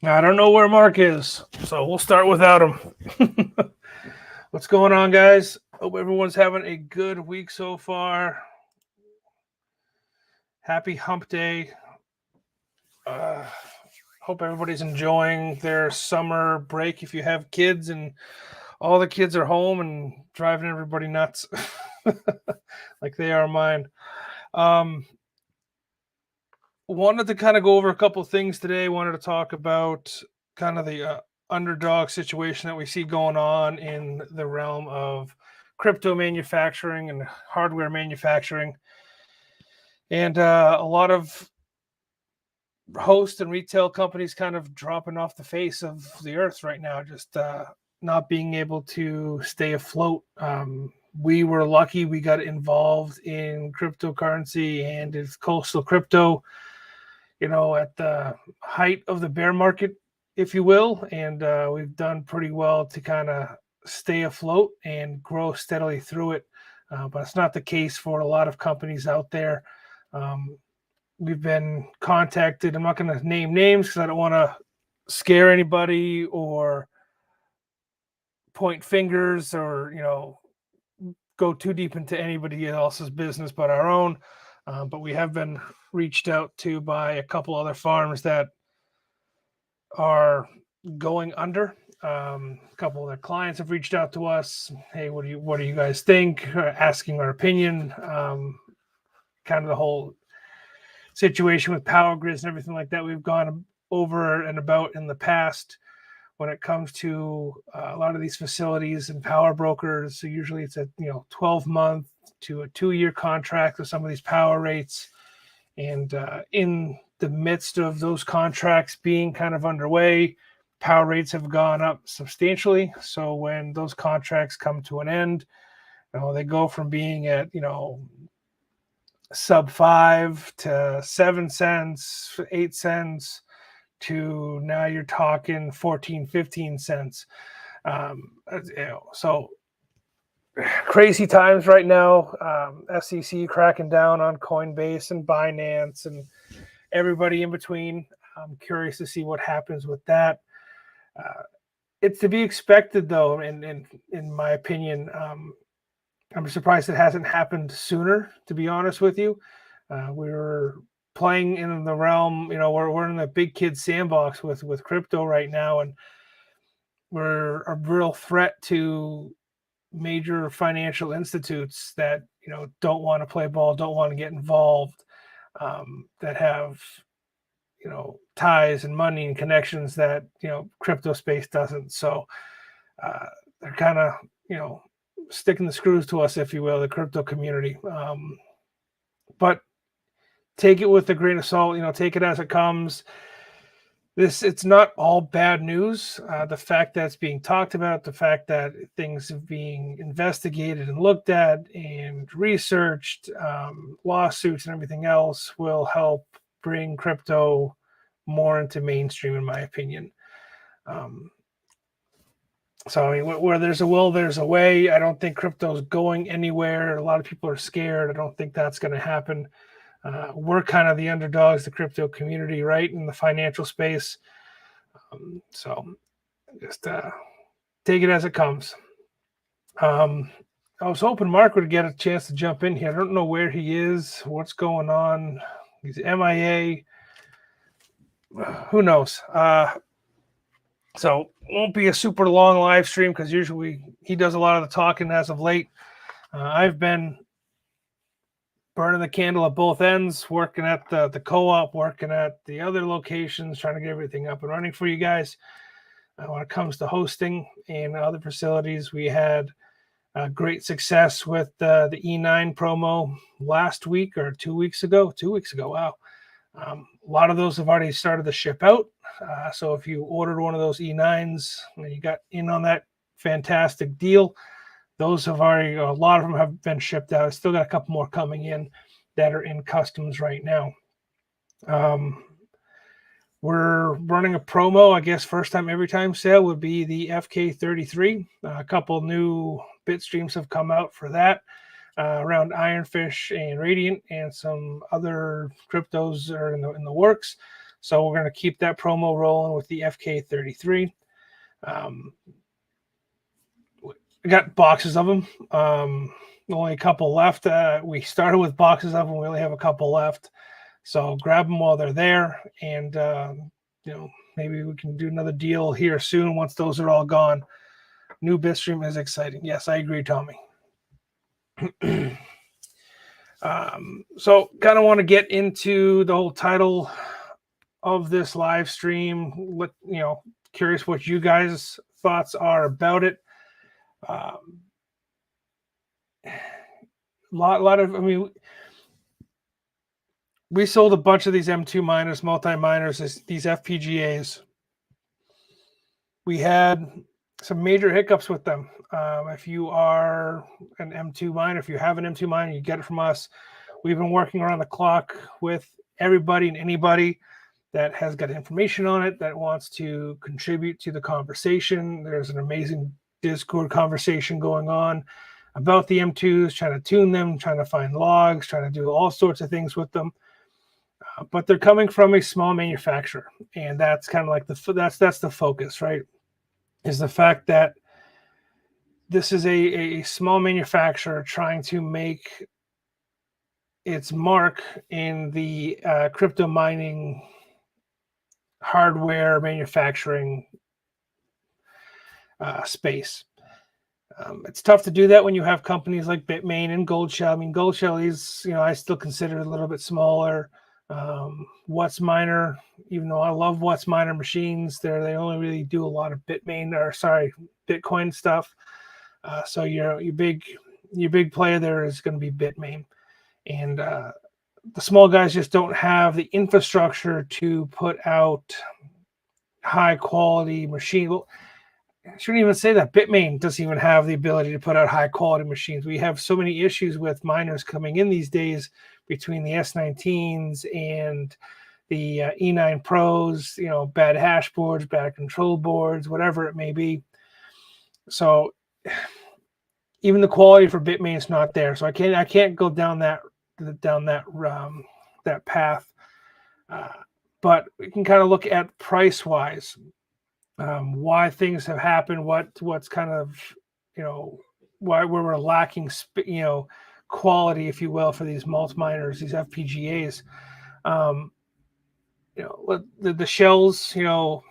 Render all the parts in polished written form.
I don't know where Mark is, so we'll start without him. What's going on, guys? Hope everyone's having a good week so far. Happy hump day. Hope everybody's enjoying their summer break. If you have kids and all the kids are home and driving everybody nuts like they are mine. Wanted to kind of go over a couple things today. Wanted to talk about kind of the underdog situation that we see going on in the realm of crypto manufacturing and hardware manufacturing. And a lot of host and retail companies kind of dropping off the face of the earth right now, just not being able to stay afloat. We were lucky we got involved in cryptocurrency and in coastal crypto at the height of the bear market, if you will, and we've done pretty well to kind of stay afloat and grow steadily through it. But it's not the case for a lot of companies out there. Um, we've been contacted. I'm not going to name names because I don't want to scare anybody or point fingers or go too deep into anybody else's business but our own. But we have been reached out to by a couple other farms that are going under. A couple of their clients have reached out to us. Hey, what do you guys think? Asking our opinion. Kind of the whole situation with power grids and everything like that. We've gone over and about in the past when it comes to a lot of these facilities and power brokers. So usually it's a 12-month to a 2-year contract with some of these power rates. And in the midst of those contracts being kind of underway, power rates have gone up substantially. So when those contracts come to an end, they go from being at sub 5 to 7 cents, 8 cents, to now you're talking 14, 15 cents. So crazy times right now. SEC cracking down on Coinbase and Binance and everybody in between. I'm curious to see what happens with that. It's to be expected, though, in my opinion. I'm surprised it hasn't happened sooner, to be honest with you. We're playing in the realm, we're in the big kid sandbox with crypto right now, and we're a real threat to major financial institutes that don't want to play ball, don't want to get involved, that have ties and money and connections that crypto space doesn't. So they're kind of sticking the screws to us, if you will, the crypto community. But take it with a grain of salt. Take it as it comes. It's not all bad news. The fact that it's being talked about, the fact that things are being investigated and looked at and researched, lawsuits and everything else will help bring crypto more into mainstream, in my opinion. So, I mean, where there's a will, there's a way. I don't think crypto's going anywhere. A lot of people are scared. I don't think that's going to happen. We're kind of the underdogs, the crypto community, right, in the financial space. So just take it as it comes. I was hoping Mark would get a chance to jump in here. I don't know where he is, what's going on. He's MIA. Who knows? So won't be a super long live stream because usually he does a lot of the talking as of late. I've been burning the candle at both ends, working at the co-op, working at the other locations, trying to get everything up and running for you guys. When it comes to hosting and other facilities, we had great success with the E9 promo last week or 2 weeks ago. 2 weeks ago, wow. A lot of those have already started to ship out. So if you ordered one of those E9s and you got in on that fantastic deal, those have already, a lot of them have been shipped out. I still got a couple more coming in that are in customs right now. We're running a promo, I guess, first time, every time sale would be the FK33. A couple new bit streams have come out for that. Around Ironfish and Radiant, and some other cryptos are in the works. So we're going to keep that promo rolling with the FK33. I got boxes of them. Only a couple left. We started with boxes of them. We only have a couple left. So grab them while they're there. And, maybe we can do another deal here soon once those are all gone. New Bitstream is exciting. Yes, I agree, Tommy. So kind of want to get into the whole title of this live stream. Curious what you guys' thoughts are about it. We sold a bunch of these M2 miners, multi-miners, these FPGAs. We had some major hiccups with them. If you are an M2 miner, if you have an M2 miner, you get it from us. We've been working around the clock with everybody and anybody that has got information on it that wants to contribute to the conversation. There's an amazing Discord conversation going on about the M2s, trying to tune them, trying to find logs, trying to do all sorts of things with them. But they're coming from a small manufacturer, and that's kind of like that's the focus, right? Is the fact that this is a small manufacturer trying to make its mark in the crypto mining hardware manufacturing space. It's tough to do that when you have companies like Bitmain and Goldshell. I mean, Goldshell is, I still consider it a little bit smaller. What's Miner, even though I love What's Miner machines, they only really do a lot of Bitcoin stuff. So your big player there is going to be Bitmain, and the small guys just don't have the infrastructure to put out high quality machine. Well, I shouldn't even say that. Bitmain doesn't even have the ability to put out high quality machines. We have so many issues with miners coming in these days between the S19s and the E9 Pros, bad hash boards, bad control boards, whatever it may be. So even the quality for Bitmain is not there. So I can't go down that path. But we can kind of look at price wise. Why things have happened, what's kind of, why we're lacking, quality, if you will, for these multi-miners, these FPGAs. The shells, the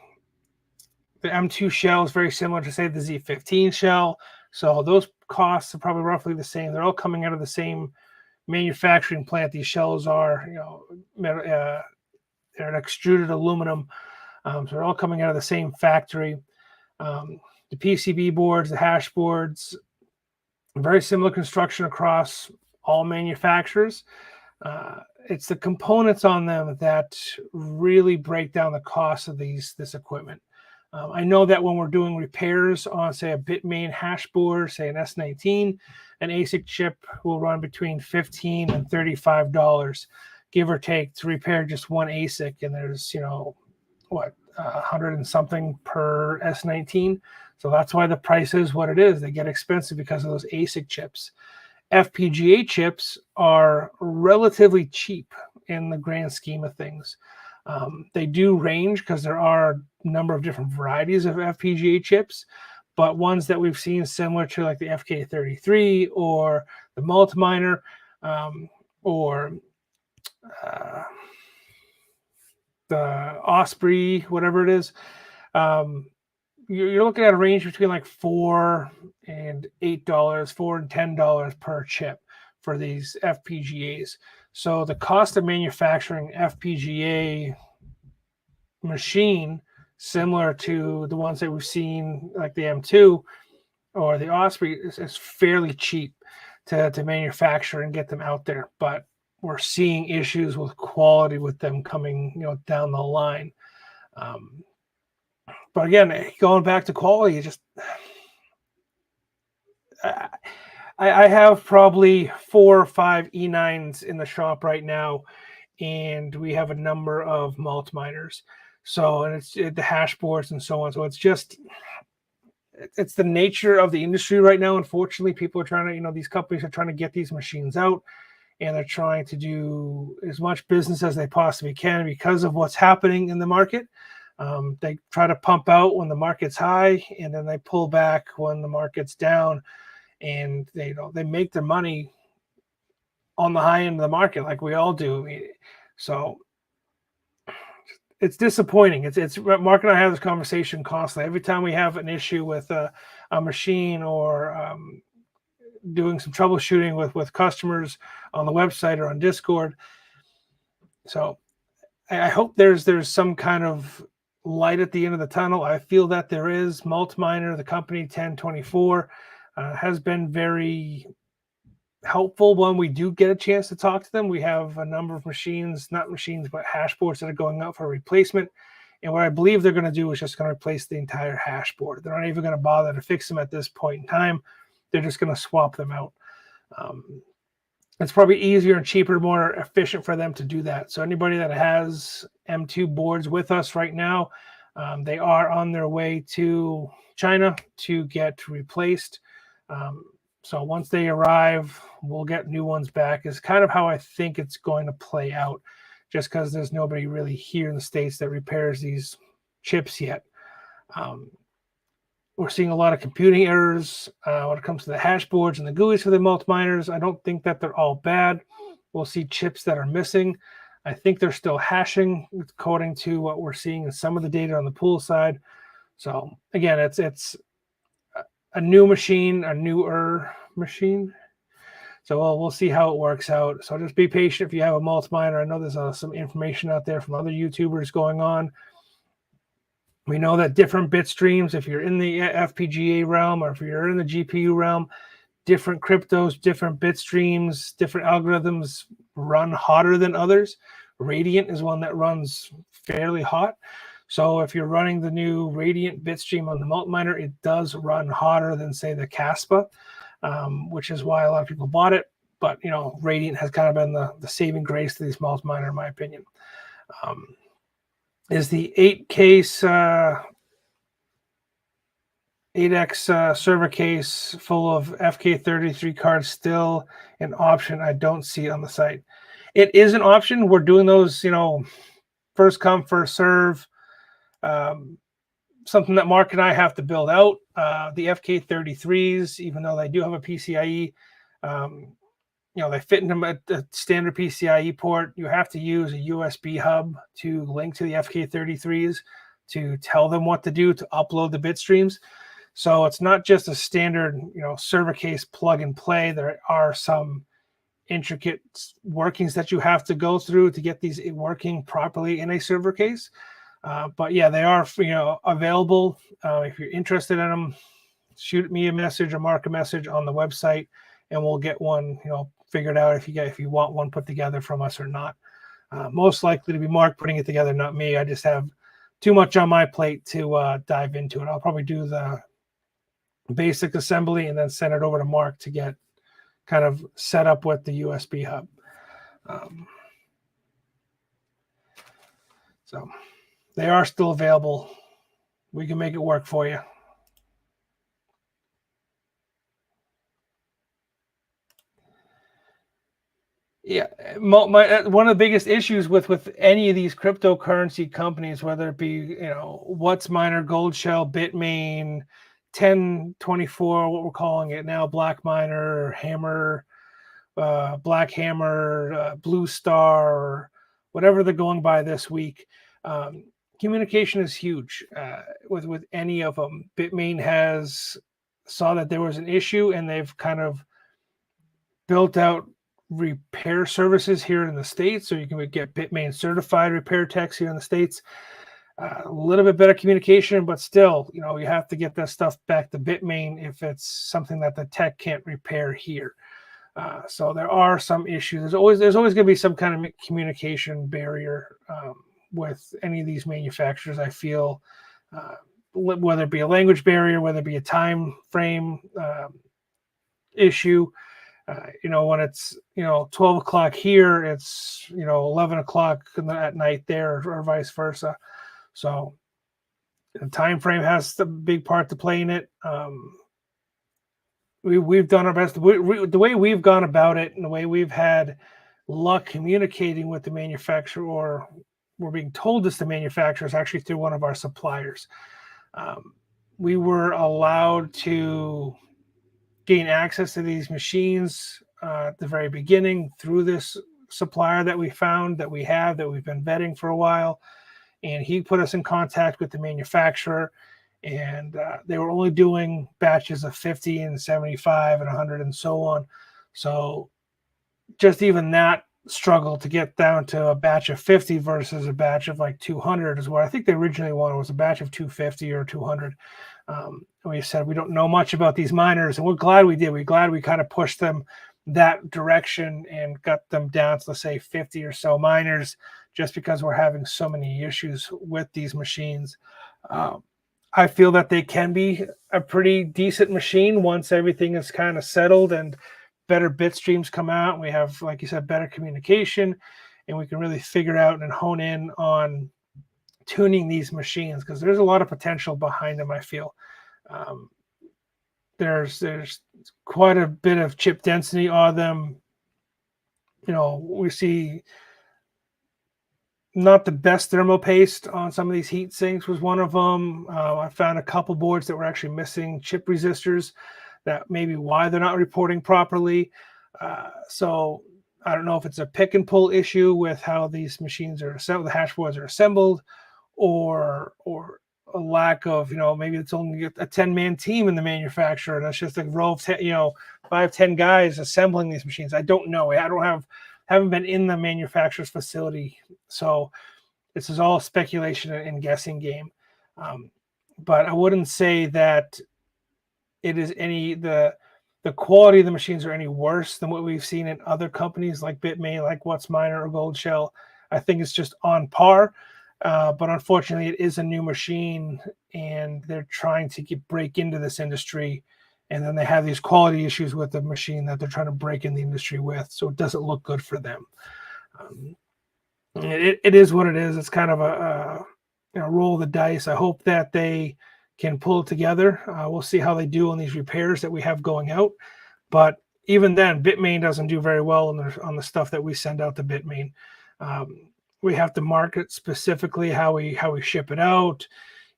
M2 shell is very similar to, say, the Z15 shell. So those costs are probably roughly the same. They're all coming out of the same manufacturing plant. These shells are, they're an extruded aluminum. So they're all coming out of the same factory. The PCB boards, the hash boards, very similar construction across all manufacturers. It's the components on them that really break down the cost of this equipment. I know that when we're doing repairs on, say, a Bitmain hash board, say an S19, an ASIC chip will run between $15 and $35, give or take, to repair just one ASIC. And there's, 100 and something per S19. So that's why the price is what it is. They get expensive because of those ASIC chips. FPGA chips are relatively cheap in the grand scheme of things. They do range because there are a number of different varieties of FPGA chips, but ones that we've seen similar to like the FK33 or the Multiminer or the Osprey, whatever it is, you're looking at a range between like $4 and $8, $4 and $10 per chip for these FPGAs. So the cost of manufacturing FPGA machine, similar to the ones that we've seen, like the M2 or the Osprey, is fairly cheap to manufacture and get them out there. But we're seeing issues with quality with them coming, down the line. But again, going back to quality, I have probably 4 or 5 E9s in the shop right now, and we have a number of multi-miners. So, and it's the hash boards and so on. So it's the nature of the industry right now. Unfortunately, people are trying to, these companies are trying to get these machines out, and they're trying to do as much business as they possibly can because of what's happening in the market. They try to pump out when the market's high, and then they pull back when the market's down, and they make their money on the high end of the market like we all do. So it's disappointing. It's Mark and I have this conversation constantly. Every time we have an issue with a machine or doing some troubleshooting with customers on the website or on Discord. So I hope there's some kind of light at the end of the tunnel. I feel that there is. Multiminer, the company 1024, has been very helpful when we do get a chance to talk to them. We have a number of not machines, but hash boards that are going out for replacement. And what I believe they're going to do is just going to replace the entire hash board. They're not even going to bother to fix them at this point in time. They're just going to swap them out. it's probably easier and cheaper, more efficient for them to do that. So anybody that has M2 boards with us right now, they are on their way to China to get replaced. Um, so once they arrive, we'll get new ones back. Is kind of how I think it's going to play out, just because there's nobody really here in the States that repairs these chips yet. Um, we're seeing a lot of computing errors when it comes to the hash boards and the GUIs for the multi-miners. I don't think that they're all bad. We'll see chips that are missing. I think they're still hashing according to what we're seeing in some of the data on the pool side. So again, it's a new machine, a newer machine. So we'll see how it works out. So just be patient if you have a multi-miner. I know there's some information out there from other YouTubers going on. We know that different bit streams, if you're in the FPGA realm or if you're in the GPU realm, different cryptos, different bit streams, different algorithms run hotter than others. Radiant is one that runs fairly hot. So if you're running the new Radiant bit stream on the multi-miner, it does run hotter than, say, the Caspa, which is why a lot of people bought it. But, Radiant has kind of been the saving grace to these multi-miner, in my opinion. Is the 8-case 8X server case full of FK33 cards still an option? I don't see it on the site. It is an option. We're doing those, first come, first serve. Something that Mark and I have to build out. The FK33s, even though they do have a PCIe, they fit into a standard PCIe port. You have to use a USB hub to link to the FK33s to tell them what to do to upload the bit streams. So it's not just a standard, server case plug and play. There are some intricate workings that you have to go through to get these working properly in a server case. But yeah, they are, available. If you're interested in them, shoot me a message or Mark a message on the website, and we'll get one, figured out if you want one put together from us or not. Most likely to be Mark putting it together, not me. I just have too much on my plate to dive into it. I'll probably do the basic assembly and then send it over to Mark to get kind of set up with the USB hub. So they are still available. We can make it work for you. Yeah, one of the biggest issues with any of these cryptocurrency companies, whether it be WhatsMiner, Goldshell, Bitmain, 1024, what we're calling it now, Black Miner, Hammer, Black Hammer, Blue Star, whatever they're going by this week. Communication is huge with any of them. Bitmain saw that there was an issue, and they've kind of built out repair services here in the States, so you can get Bitmain certified repair techs here in the States. A little bit better communication, but still, you have to get that stuff back to Bitmain if it's something that the tech can't repair here. So there are some issues. There's always going to be some kind of communication barrier with any of these manufacturers. I feel whether it be a language barrier, whether it be a time frame issue. When it's 12 o'clock here, it's 11 o'clock at night there, or vice versa. So the time frame has a big part to play in it. We've done our best. The way we've gone about it, and the way we've had luck communicating with the manufacturer, or we're being told this the manufacturer, is actually through one of our suppliers. We were allowed to gain access to these machines at the very beginning through this supplier that we found, that we've been vetting for a while. And he put us in contact with the manufacturer, and they were only doing batches of 50 and 75 and 100 and so on. So just even that struggle to get down to a batch of 50 versus a batch of like 200 is what I think they originally wanted, was a batch of 250 or 200. We said we don't know much about these miners, and we're glad we did. We're glad we kind of pushed them that direction and got them down to, let's say, 50 or so miners, just because we're having so many issues with these machines. I feel that they can be a pretty decent machine once everything is kind of settled and better bit streams come out, we have, like you said, better communication, and we can really figure out and hone in on tuning these machines, because there's a lot of potential behind them. I feel um, there's quite a bit of chip density on them. We see not the best thermal paste on some of these heat sinks was one of them. I found a couple boards that were actually missing chip resistors. That may be why they're not reporting properly. So I don't know if it's a pick and pull issue with how these machines are assembled, the hash boards are assembled, or a lack of, maybe it's only a 10-man team in the manufacturer, and it's just a row of 10, 5-10 guys assembling these machines. I don't know. Haven't been in the manufacturer's facility, so this is all speculation and guessing game. But I wouldn't say that it is the quality of the machines are any worse than what we've seen in other companies like Bitmain, like WhatsMiner or Gold Shell. I think it's just on par. But unfortunately, it is a new machine, and they're trying to break into this industry, and then they have these quality issues with the machine that they're trying to break in the industry with, so it doesn't look good for them. It is what it is. It's kind of a roll of the dice. I hope that they can pull it together. We'll see how they do on these repairs that we have going out. But even then, Bitmain doesn't do very well on the stuff that we send out to Bitmain. We have to market specifically how we ship it out.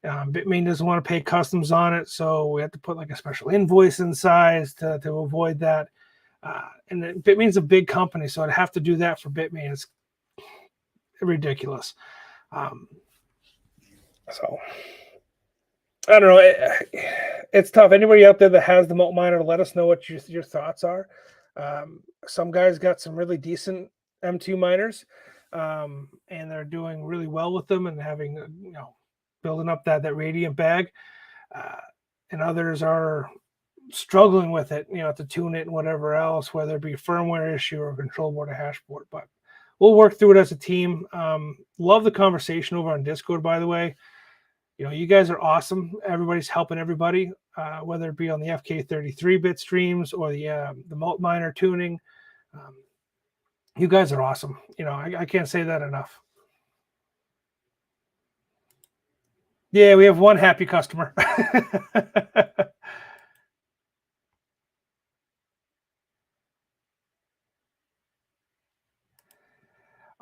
Bitmain doesn't want to pay customs on it, so we have to put like a special invoice inside to avoid that. And Bitmain's a big company, so I'd have to do that for Bitmain. It's ridiculous. So I don't know. It's tough. Anybody out there that has the Malt Miner, let us know what your thoughts are. Some guys got some really decent M2 miners, and they're doing really well with them and having, building up that radiant bag. And others are struggling with it, to tune it and whatever else, whether it be a firmware issue or a control board or hash board. But we'll work through it as a team. Love the conversation over on Discord, by the way. You guys are awesome. Everybody's helping everybody, whether it be on the FK33 bit streams or the Malt Miner tuning. You guys are awesome. I can't say that enough. Yeah, we have one happy customer.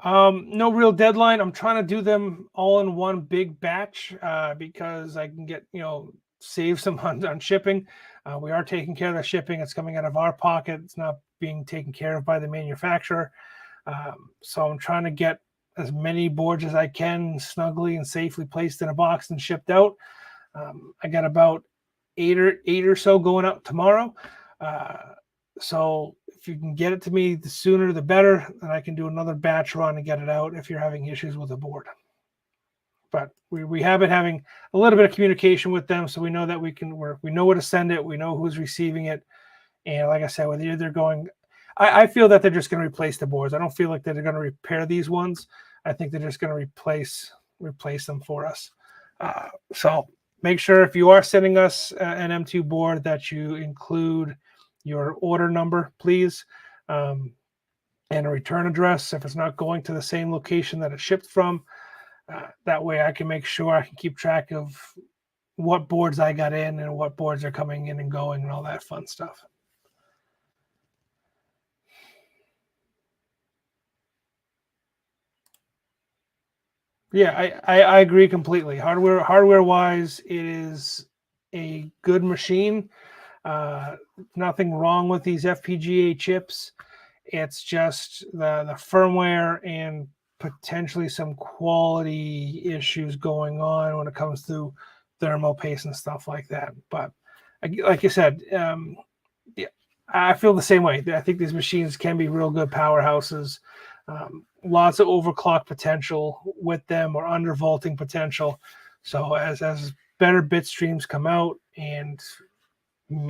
No real deadline. I'm trying to do them all in one big batch because I can get, save some on shipping. We are taking care of the shipping. It's coming out of our pocket. It's not being taken care of by the manufacturer. So I'm trying to get as many boards as I can snugly and safely placed in a box and shipped out. I got about eight or so going out tomorrow. So if you can get it to me, the sooner the better, and I can do another batch run and get it out if you're having issues with the board. But we have been having a little bit of communication with them, so we know that we know where to send it, we know who's receiving it, and like I said, whether they're going, I feel that they're just going to replace the boards. I don't feel like they're going to repair these ones. I think they're just going to replace them for us. So make sure if you are sending us an M2 board that you include your order number, please, and a return address if it's not going to the same location that it shipped from. That way I can make sure I can keep track of what boards I got in and what boards are coming in and going and all that fun stuff. Yeah, I agree completely. Hardware wise, it is a good machine. Nothing wrong with these FPGA chips. It's just the firmware and potentially some quality issues going on when it comes to thermal paste and stuff like that. But like you said, yeah, I feel the same way. I think these machines can be real good powerhouses. Lots of overclock potential with them, or undervolting potential. So as better bit streams come out, and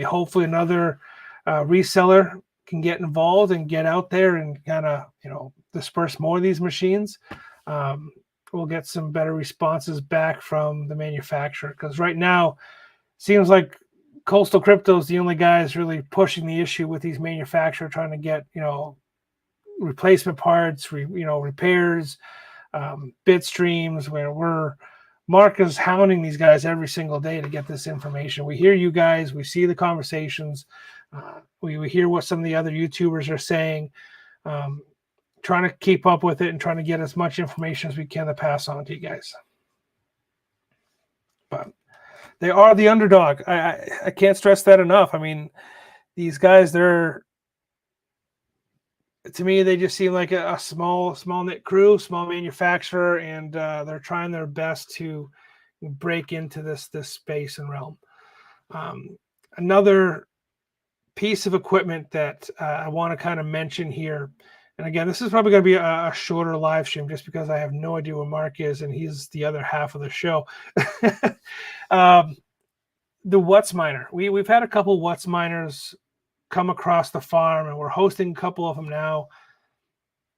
hopefully another reseller can get involved and get out there and kind of disperse more of these machines, we'll get some better responses back from the manufacturer. Because right now, seems like Coastal Crypto is the only guys really pushing the issue with these manufacturers trying to get, replacement parts, repairs, bit streams, where Mark is hounding these guys every single day to get this information. We hear you guys, we see the conversations, we hear what some of the other YouTubers are saying, trying to keep up with it and trying to get as much information as we can to pass on to you guys. But they are the underdog. I can't stress that enough. I mean, these guys, to me, they just seem like a small knit crew, small manufacturer, and they're trying their best to break into this space and realm. Another piece of equipment that I want to kind of mention here, and again, this is probably going to be a shorter live stream just because I have no idea where Mark is, and he's the other half of the show. The What's Miner. We've had a couple What's Miners come across the farm, and we're hosting a couple of them now.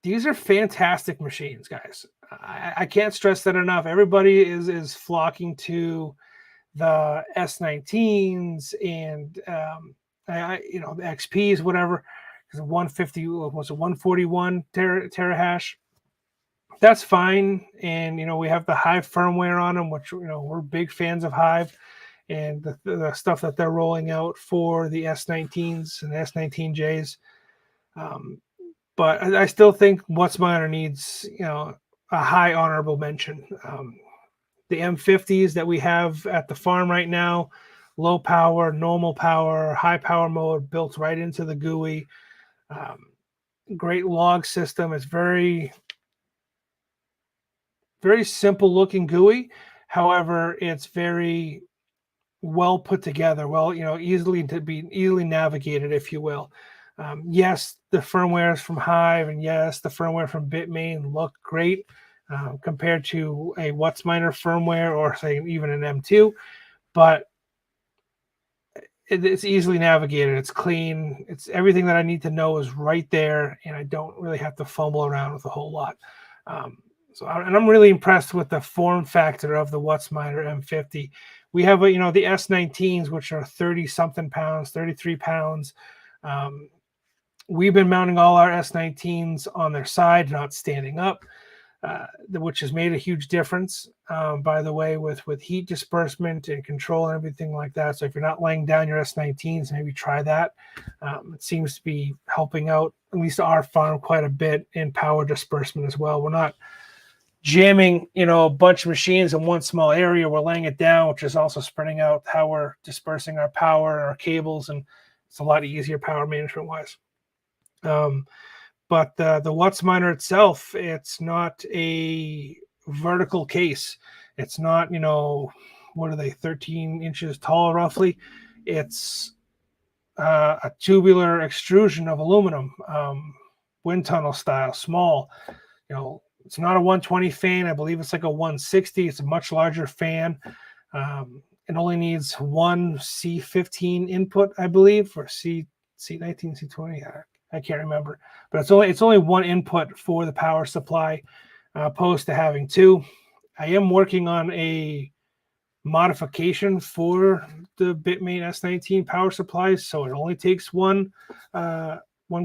These are fantastic machines, guys. I can't stress that enough. Everybody is flocking to the S19s and the XPs, whatever. Because 150 was a 141 terahash. That's fine, and we have the Hive firmware on them, which we're big fans of Hive and the stuff that they're rolling out for the S19s and S19Js. But I still think What's Miner needs a high honorable mention. The M50s that we have at the farm right now, low power, normal power, high power mode, built right into the GUI. Great log system. It's very, very simple looking GUI. However, it's very well put together, easily navigated, if you will. Yes, the firmwares from Hive and yes, the firmware from Bitmain look great compared to a What's Miner firmware or say even an M2, but it's easily navigated. It's clean. It's everything that I need to know is right there, and I don't really have to fumble around with a whole lot. I'm really impressed with the form factor of the What's Miner M50. We have the S19s, which are 30 something pounds, 33 pounds. We've been mounting all our S19s on their side, not standing up, which has made a huge difference, by the way, with heat disbursement and control and everything like that. So if you're not laying down your S19s, maybe try that. It seems to be helping out, at least our farm, quite a bit in power disbursement as well. We're not jamming, a bunch of machines in one small area. We're laying it down, which is also spreading out how we're dispersing our power and our cables, and it's a lot easier power management wise. But the What's Miner itself, it's not a vertical case. It's not, what are they, 13 inches tall roughly. It's a tubular extrusion of aluminum, wind tunnel style, small. It's not a 120 fan. I believe it's like a 160. It's a much larger fan. It only needs one C15 input, I believe, or C19, C20. I can't remember, but it's only one input for the power supply, opposed to having two. I am working on a modification for the Bitmain S19 power supplies, so it only takes one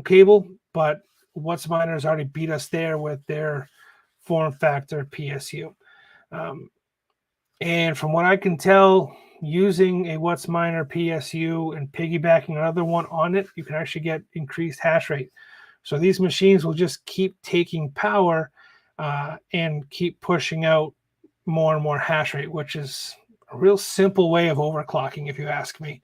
cable. But What's Miner has already beat us there with their form factor PSU, and from what I can tell, using a What's Miner PSU and piggybacking another one on it, you can actually get increased hash rate. So these machines will just keep taking power and keep pushing out more and more hash rate, which is a real simple way of overclocking, if you ask me.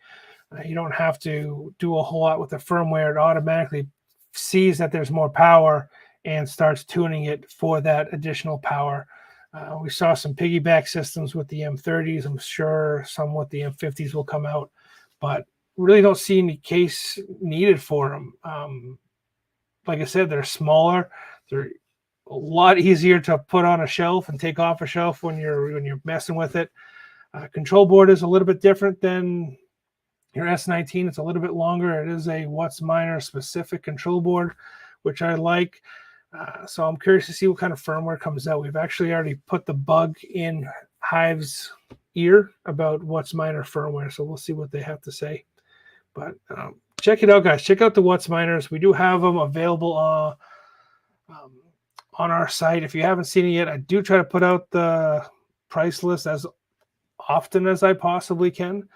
You don't have to do a whole lot with the firmware. It automatically sees that there's more power and starts tuning it for that additional power. We saw some piggyback systems with the M30s. I'm sure some with the M50s will come out, but really don't see any case needed for them. Like I said, they're smaller. They're a lot easier to put on a shelf and take off a shelf when you're messing with it. Control board is a little bit different than your S19. It's a little bit longer. It is a What's Miner specific control board, which I like. So I'm curious to see what kind of firmware comes out. We've actually already put the bug in Hive's ear about What's Miner firmware, so we'll see what they have to say. But check it out, guys. Check out the What's Miners. We do have them available on our site. If you haven't seen it yet, I do try to put out the price list as often as I possibly can.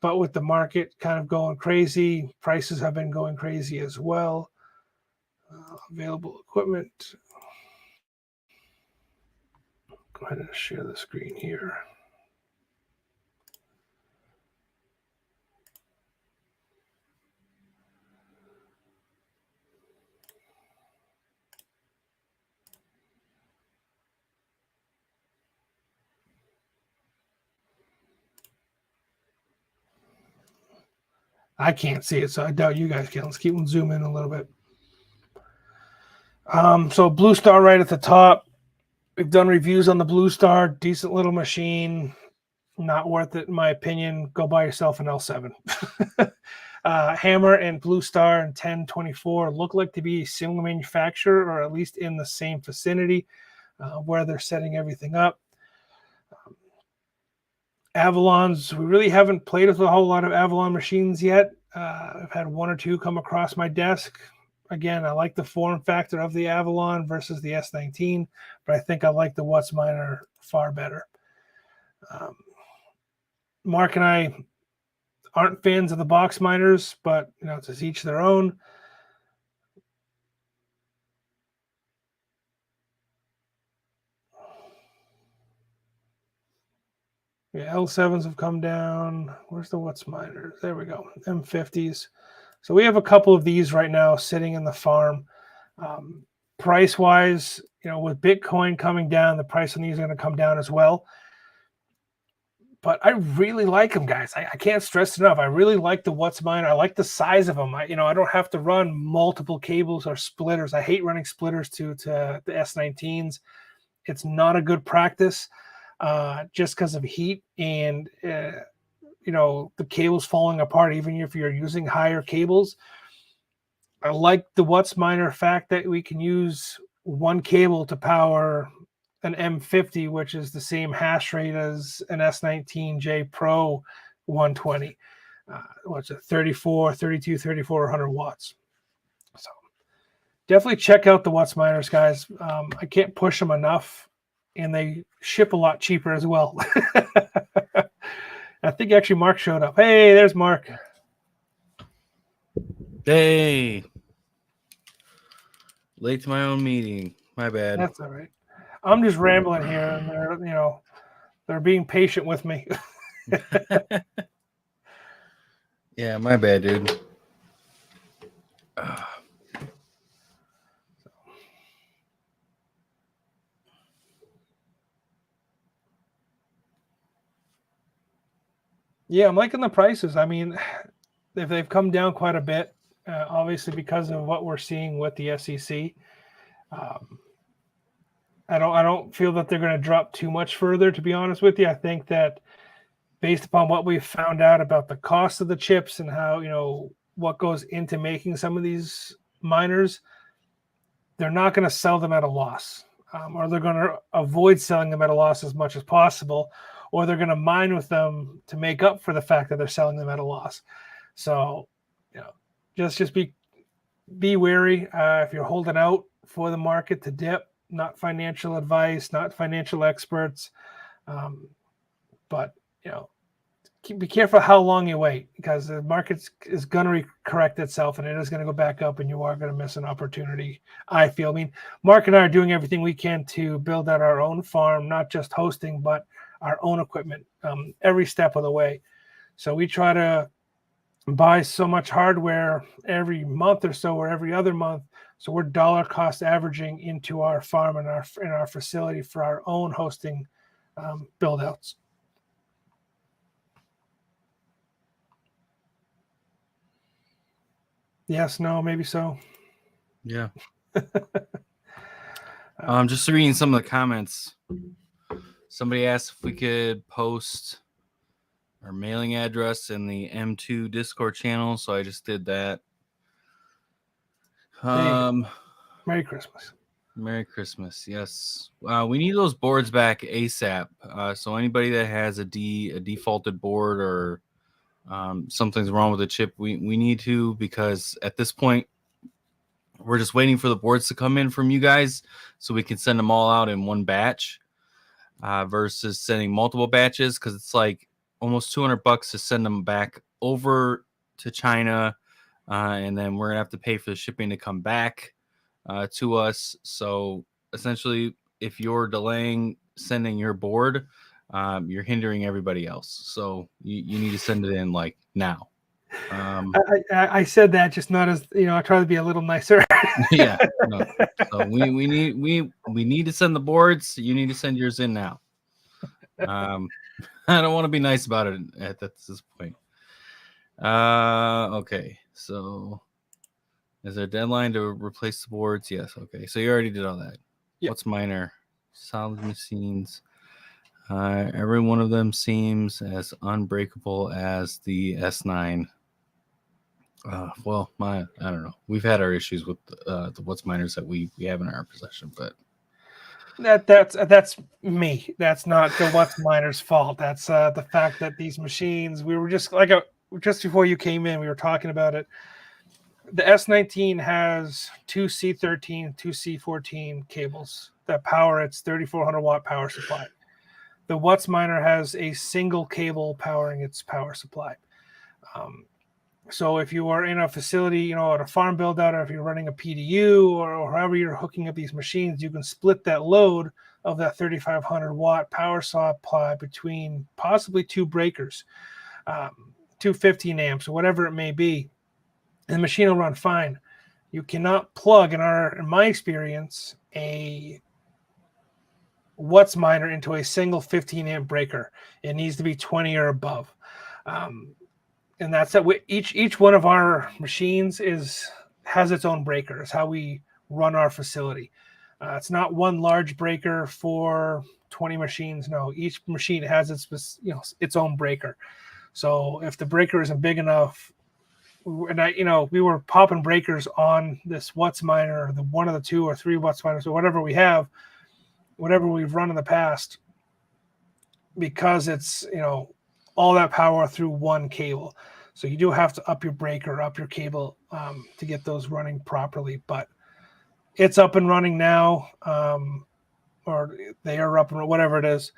But with the market kind of going crazy, prices have been going crazy as well. Available equipment. Go ahead and share the screen here. I can't see it, so I doubt you guys can. Let's keep them zoom in a little bit. So Blue Star right at the top. We've done reviews on the Blue Star. Decent little machine. Not worth it, in my opinion. Go buy yourself an L7. Hammer and Blue Star and 1024 look like to be a similar manufacturer, or at least in the same vicinity where they're setting everything up. Avalons, we really haven't played with a whole lot of Avalon machines yet. I've had one or two come across my desk. Again, I like the form factor of the Avalon versus the S19, but I think I like the What's Miner far better. Mark and I aren't fans of the box miners, but it's each their own. Yeah, L7s have come down. Where's the What's Miners? There we go. M50s. So we have a couple of these right now sitting in the farm. Price-wise, with Bitcoin coming down, the price on these are going to come down as well. But I really like them, guys. I can't stress enough. I really like the What's Miner. I like the size of them. I don't have to run multiple cables or splitters. I hate running splitters to the S19s. It's not a good practice just because of heat and the cables falling apart, even if you're using higher cables. I like the What's Miner fact that we can use one cable to power an M50, which is the same hash rate as an S19J Pro 120. What's it, 34, 32, 34, 100 watts. So definitely check out the What's Miners, guys. I can't push them enough, and they ship a lot cheaper as well. I think actually Mark showed up. Hey, there's Mark. Hey. Late to my own meeting. My bad. That's all right. I'm just rambling here, and they're being patient with me. Yeah, my bad, dude. Yeah, I'm liking the prices. I mean, they've come down quite a bit, obviously because of what we're seeing with the SEC. I don't feel that they're going to drop too much further, to be honest with you. I think that based upon what we've found out about the cost of the chips and how, what goes into making some of these miners, they're not going to sell them at a loss, or they're going to avoid selling them at a loss as much as possible, or they're going to mine with them to make up for the fact that they're selling them at a loss. So, just be wary if you're holding out for the market to dip. Not financial advice, not financial experts, but be careful how long you wait, because the market is going to correct itself, and it is going to go back up, and you are going to miss an opportunity, I feel. I mean, Mark and I are doing everything we can to build out our own farm, not just hosting, but our own equipment every step of the way. So we try to buy so much hardware every month or so, or every other month. So we're dollar cost averaging into our farm and our facility for our own hosting build outs. Yes, no, maybe so. Yeah. Just reading some of the comments. Somebody asked if we could post our mailing address in the M2 Discord channel, so I just did that. Merry Christmas. Merry Christmas. Yes. We need those boards back ASAP. So anybody that has a defaulted board or something's wrong with the chip, we need to, because at this point we're just waiting for the boards to come in from you guys so we can send them all out in one batch versus sending multiple batches, because it's like almost $200 to send them back over to China, and then we're gonna have to pay for the shipping to come back to us. So essentially, if you're delaying sending your board, you're hindering everybody else. So you need to send it in like now. I said that just not as I try to be a little nicer. Yeah. No. So we need to send the boards. You need to send yours in now. I don't want to be nice about it at this point. Okay. So is there a deadline to replace the boards? Yes. Okay. So you already did all that. Yep. What's minor? Solid machines. Every one of them seems as unbreakable as the S9. Well, I don't know. We've had our issues with the what's minors that we have in our possession, but that's me. That's not the what's miner's fault. That's the fact that these machines. We were just just before you came in, we were talking about it. The S19 has two C13, two C14 cables that power its 3,400 watt power supply. The What's Miner has a single cable powering its power supply. So if you are in a facility, at a farm build out, or if you're running a PDU or however you're hooking up these machines, you can split that load of that 3,500 watt power supply between possibly two breakers, two 15 amps or whatever it may be. And the machine will run fine. You cannot plug, in my experience, a What's Miner into a single 15 amp breaker. It needs to be 20 or above. And that's that. Each one of our machines has its own breaker. It's how we run our facility. It's not one large breaker for 20 machines. No, each machine has its own breaker. So if the breaker isn't big enough, and we were popping breakers on this What's Miner, the one of the two or three What's Miners, or whatever we have, whatever we've run in the past, because it's all that power through one cable. So you do have to up your breaker, up your cable to get those running properly. But it's up and running now, or they are up and whatever it is.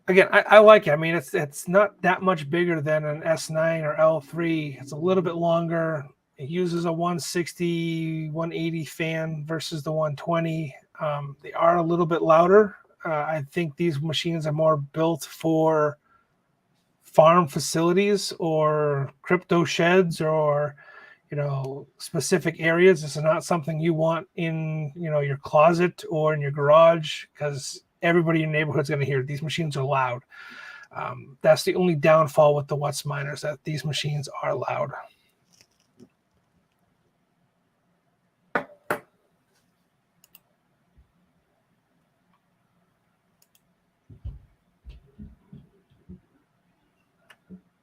Again, I like it. I mean, it's not that much bigger than an S9 or L3. It's a little bit longer. It uses a 160, 180 fan versus the 120. They are a little bit louder. I think these machines are more built for farm facilities or crypto sheds or specific areas. This is not something you want in your closet or in your garage, because everybody in your neighborhood is going to hear these machines are loud. That's the only downfall with the What's Miners, that these machines are loud.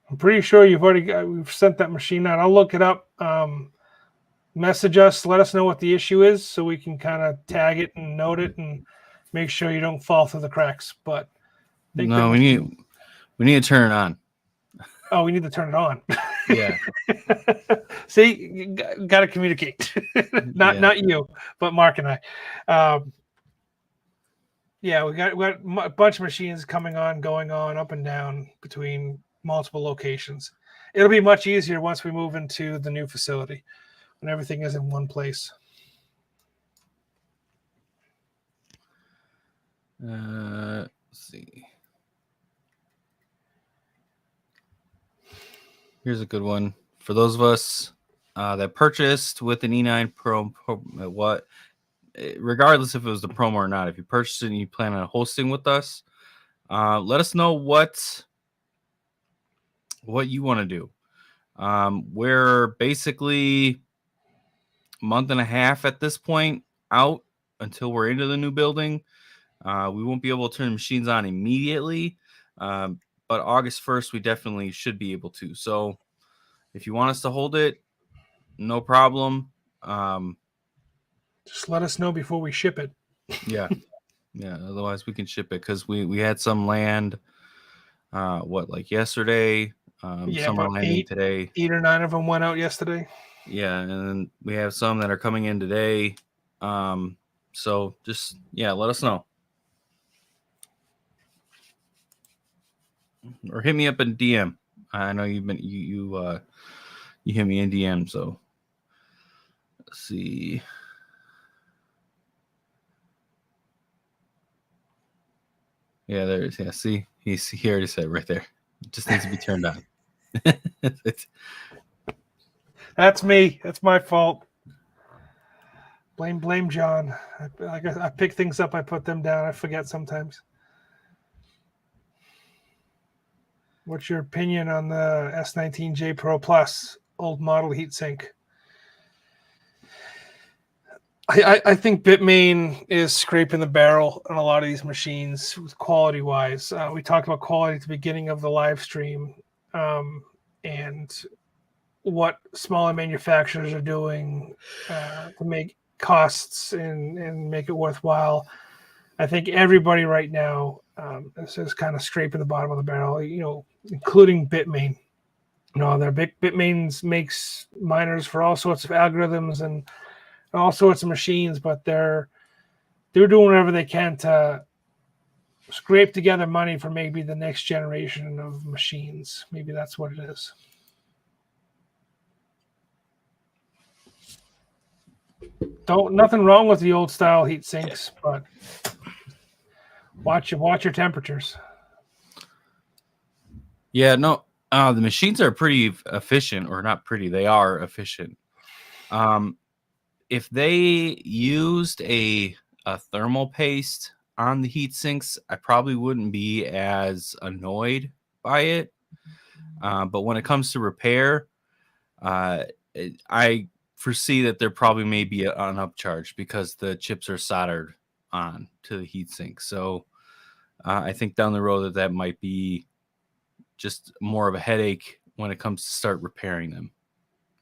I'm pretty sure we've sent that machine out. I'll look it up. Message us, let us know what the issue is, so we can kind of tag it and note it and make sure you don't fall through the cracks. But no, we need to turn it on. Oh, we need to turn it on. Yeah. See, got to communicate. Not you, but Mark and I. Yeah, we got a bunch of machines coming on, going on, up and down between multiple locations. It'll be much easier once we move into the new facility, when everything is in one place. Let's see. Here's a good one for those of us that purchased with an E9 Pro. Regardless if it was the promo or not, if you purchased it and you plan on hosting with us, let us know what you want to do. We're basically a month and a half at this point out until we're into the new building. We won't be able to turn machines on immediately, but August 1st, we definitely should be able to. So if you want us to hold it, no problem. Just let us know before we ship it. Yeah. Yeah. Otherwise, we can ship it because we had some land, like yesterday, Yeah, some are about landing today. 8 or 9 of them went out yesterday. Yeah. And then we have some that are coming in today. So just, let us know. Or hit me up in DM. I know you've been, you hit me in DM. So let's see. Yeah, there it is. Yeah, see, he already said right there. It just needs to be turned on. That's me. That's my fault. Blame John. I pick things up, I put them down. I forget sometimes. What's your opinion on the S19J Pro Plus old model heatsink? I think Bitmain is scraping the barrel on a lot of these machines quality wise. We talked about quality at the beginning of the live stream, and what smaller manufacturers are doing to make costs and make it worthwhile. I think everybody right now is kind of scraping the bottom of the barrel, including Bitmain. Their Bitmains makes miners for all sorts of algorithms and all sorts of machines, but they're doing whatever they can to scrape together money for maybe the next generation of machines. Maybe that's what it is. Nothing wrong with the old style heat sinks, but watch your temperatures. Yeah, no, the machines are pretty efficient, or not pretty. They are efficient. If they used a thermal paste on the heat sinks, I probably wouldn't be as annoyed by it. But when it comes to repair, I foresee that there probably may be an upcharge because the chips are soldered on to the heatsink. So I think down the road that might be just more of a headache when it comes to start repairing them.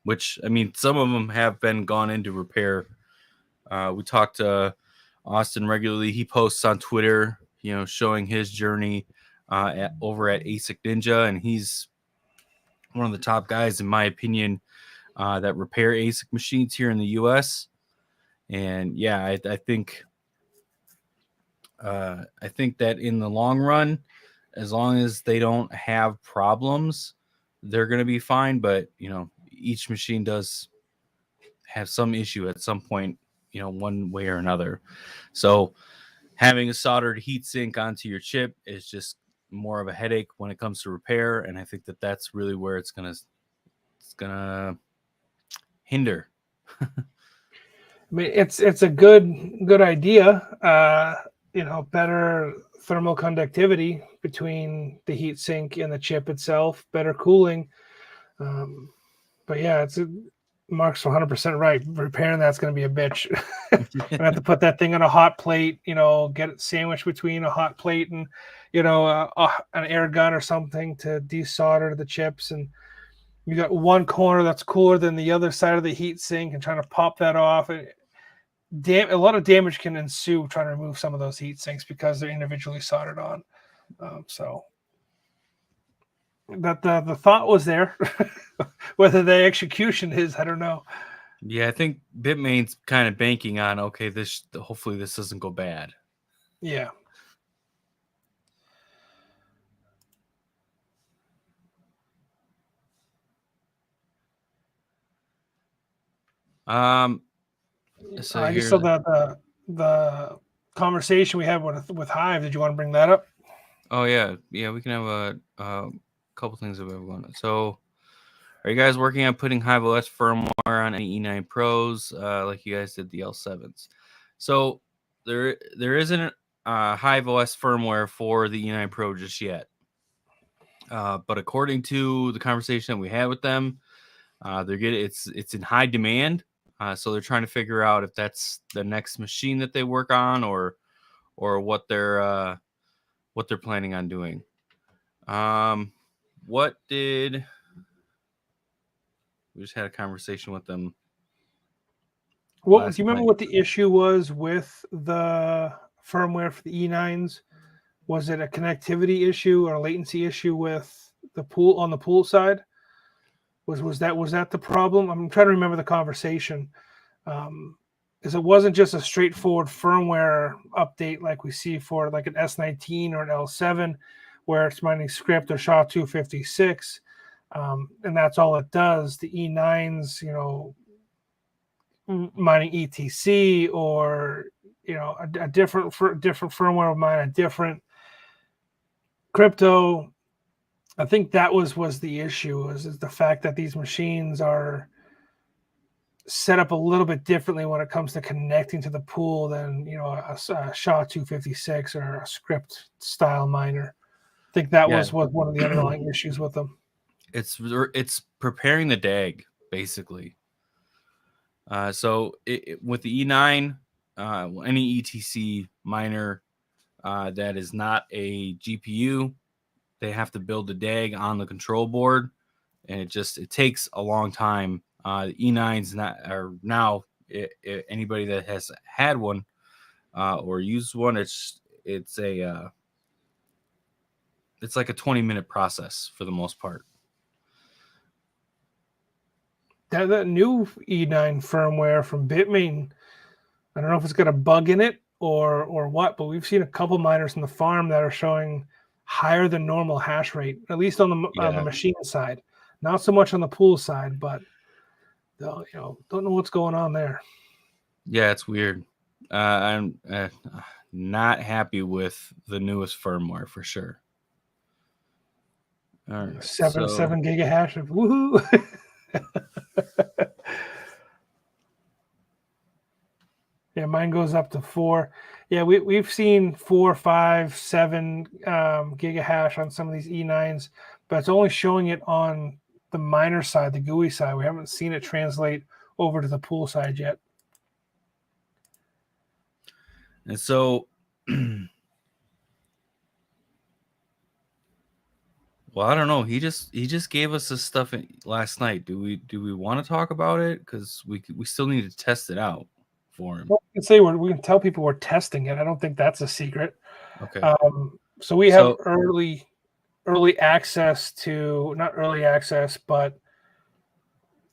Which, I mean, some of them have been gone into repair. We talk to Austin regularly. He posts on Twitter, showing his journey over at ASIC Ninja, and he's one of the top guys, in my opinion, that repair ASIC machines here in the U.S. And yeah, I think that in the long run, as long as they don't have problems, they're going to be fine. But each machine does have some issue at some point, one way or another. So having a soldered heat sink onto your chip is just more of a headache when it comes to repair. And I think that that's really where it's gonna hinder. I mean, it's a good idea. Better thermal conductivity between the heat sink and the chip itself, better cooling. But yeah, Mark's 100% right. Repairing that's going to be a bitch. I have to put that thing on a hot plate, get it sandwiched between a hot plate and, an air gun or something to desolder the chips. And you got one corner that's cooler than the other side of the heat sink and trying to pop that off. A lot of damage can ensue trying to remove some of those heat sinks because they're individually soldered on. So that the thought was there. Whether the execution is, I don't know. Yeah, I think Bitmain's kind of banking on, okay, hopefully this doesn't go bad. Yeah. So I just saw the conversation we had with Hive. Did you want to bring that up? Oh yeah, we can have a couple things that we have going on. So, are you guys working on putting Hive OS firmware on any E9 Pros, like you guys did the L7s? So there isn't Hive OS firmware for the E9 Pro just yet. But according to the conversation we had with them, it's in high demand. So they're trying to figure out if that's the next machine that they work on, or what they're planning on doing. We just had a conversation with them What do last you remember? night. What the issue was with the firmware for the E9s? Was it a connectivity issue or a latency issue with the pool on the pool side? Was that the problem? I'm trying to remember the conversation. Because it wasn't just a straightforward firmware update like we see for like an S19 or an L7, where it's mining script or SHA-256, and that's all it does. The E9s, mining ETC, or a different firmware will mine a different crypto. I think that was the issue, is the fact that these machines are set up a little bit differently when it comes to connecting to the pool than a SHA-256 or a script style miner. I think that Yeah, was one of the underlying issues with them. it's preparing the DAG basically. So with the E9, any ETC miner that is not a GPU, they have to build the DAG on the control board, and it takes a long time. The E9s now anybody that has had one or used one, it's like a 20-minute process for the most part. That new E9 firmware from Bitmain, I don't know if it's got a bug in it or what, but we've seen a couple miners in the farm that are showing higher than normal hash rate, at least on the Yeah, machine side. Not so much on the pool side, but don't know what's going on there. yeah, it's weird. I'm not happy with the newest firmware for sure. All right, Seven so seven gigahash of woohoo. Yeah, mine goes up to 4. Yeah, we've seen 4, 5, 7 gigahash on some of these E9s, but it's only showing it on the miner side, the GUI side. We haven't seen it translate over to the pool side yet. and so well, I don't know. He just gave us this stuff last night. Do we want to talk about it? Because we still need to test it out for him. Well, we can say we can tell people we're testing it. I don't think that's a secret. Okay. So we have So early access to, not early access, but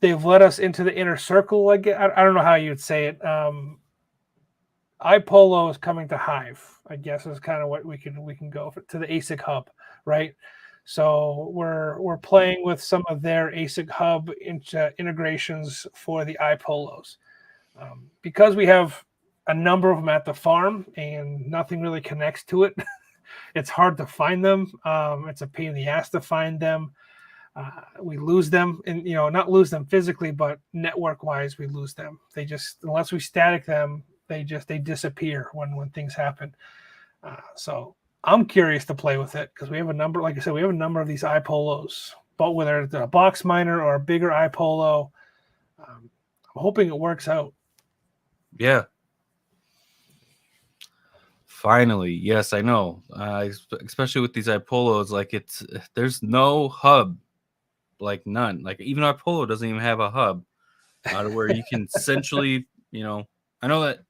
they've let us into the inner circle. I don't know how you'd say it. iPolo is coming to Hive, I guess, is kind of what we can go to the ASIC hub, right? So we're playing with some of their ASIC hub integrations for the iPolos, because we have a number of them at the farm and nothing really connects to it. It's hard to find them. It's a pain in the ass to find them. We lose them, and not lose them physically, but network wise we lose them. They just, unless we static them, they disappear when things happen. So I'm curious to play with it, because we have a number, like I said, we have a number of these iPolos, but whether it's a box miner or a bigger iPolo, I'm hoping it works out. yeah, finally, yes, I know. Especially with these iPolos, like there's no hub, like none. Like even iPolo doesn't even have a hub to where you can centrally, I know that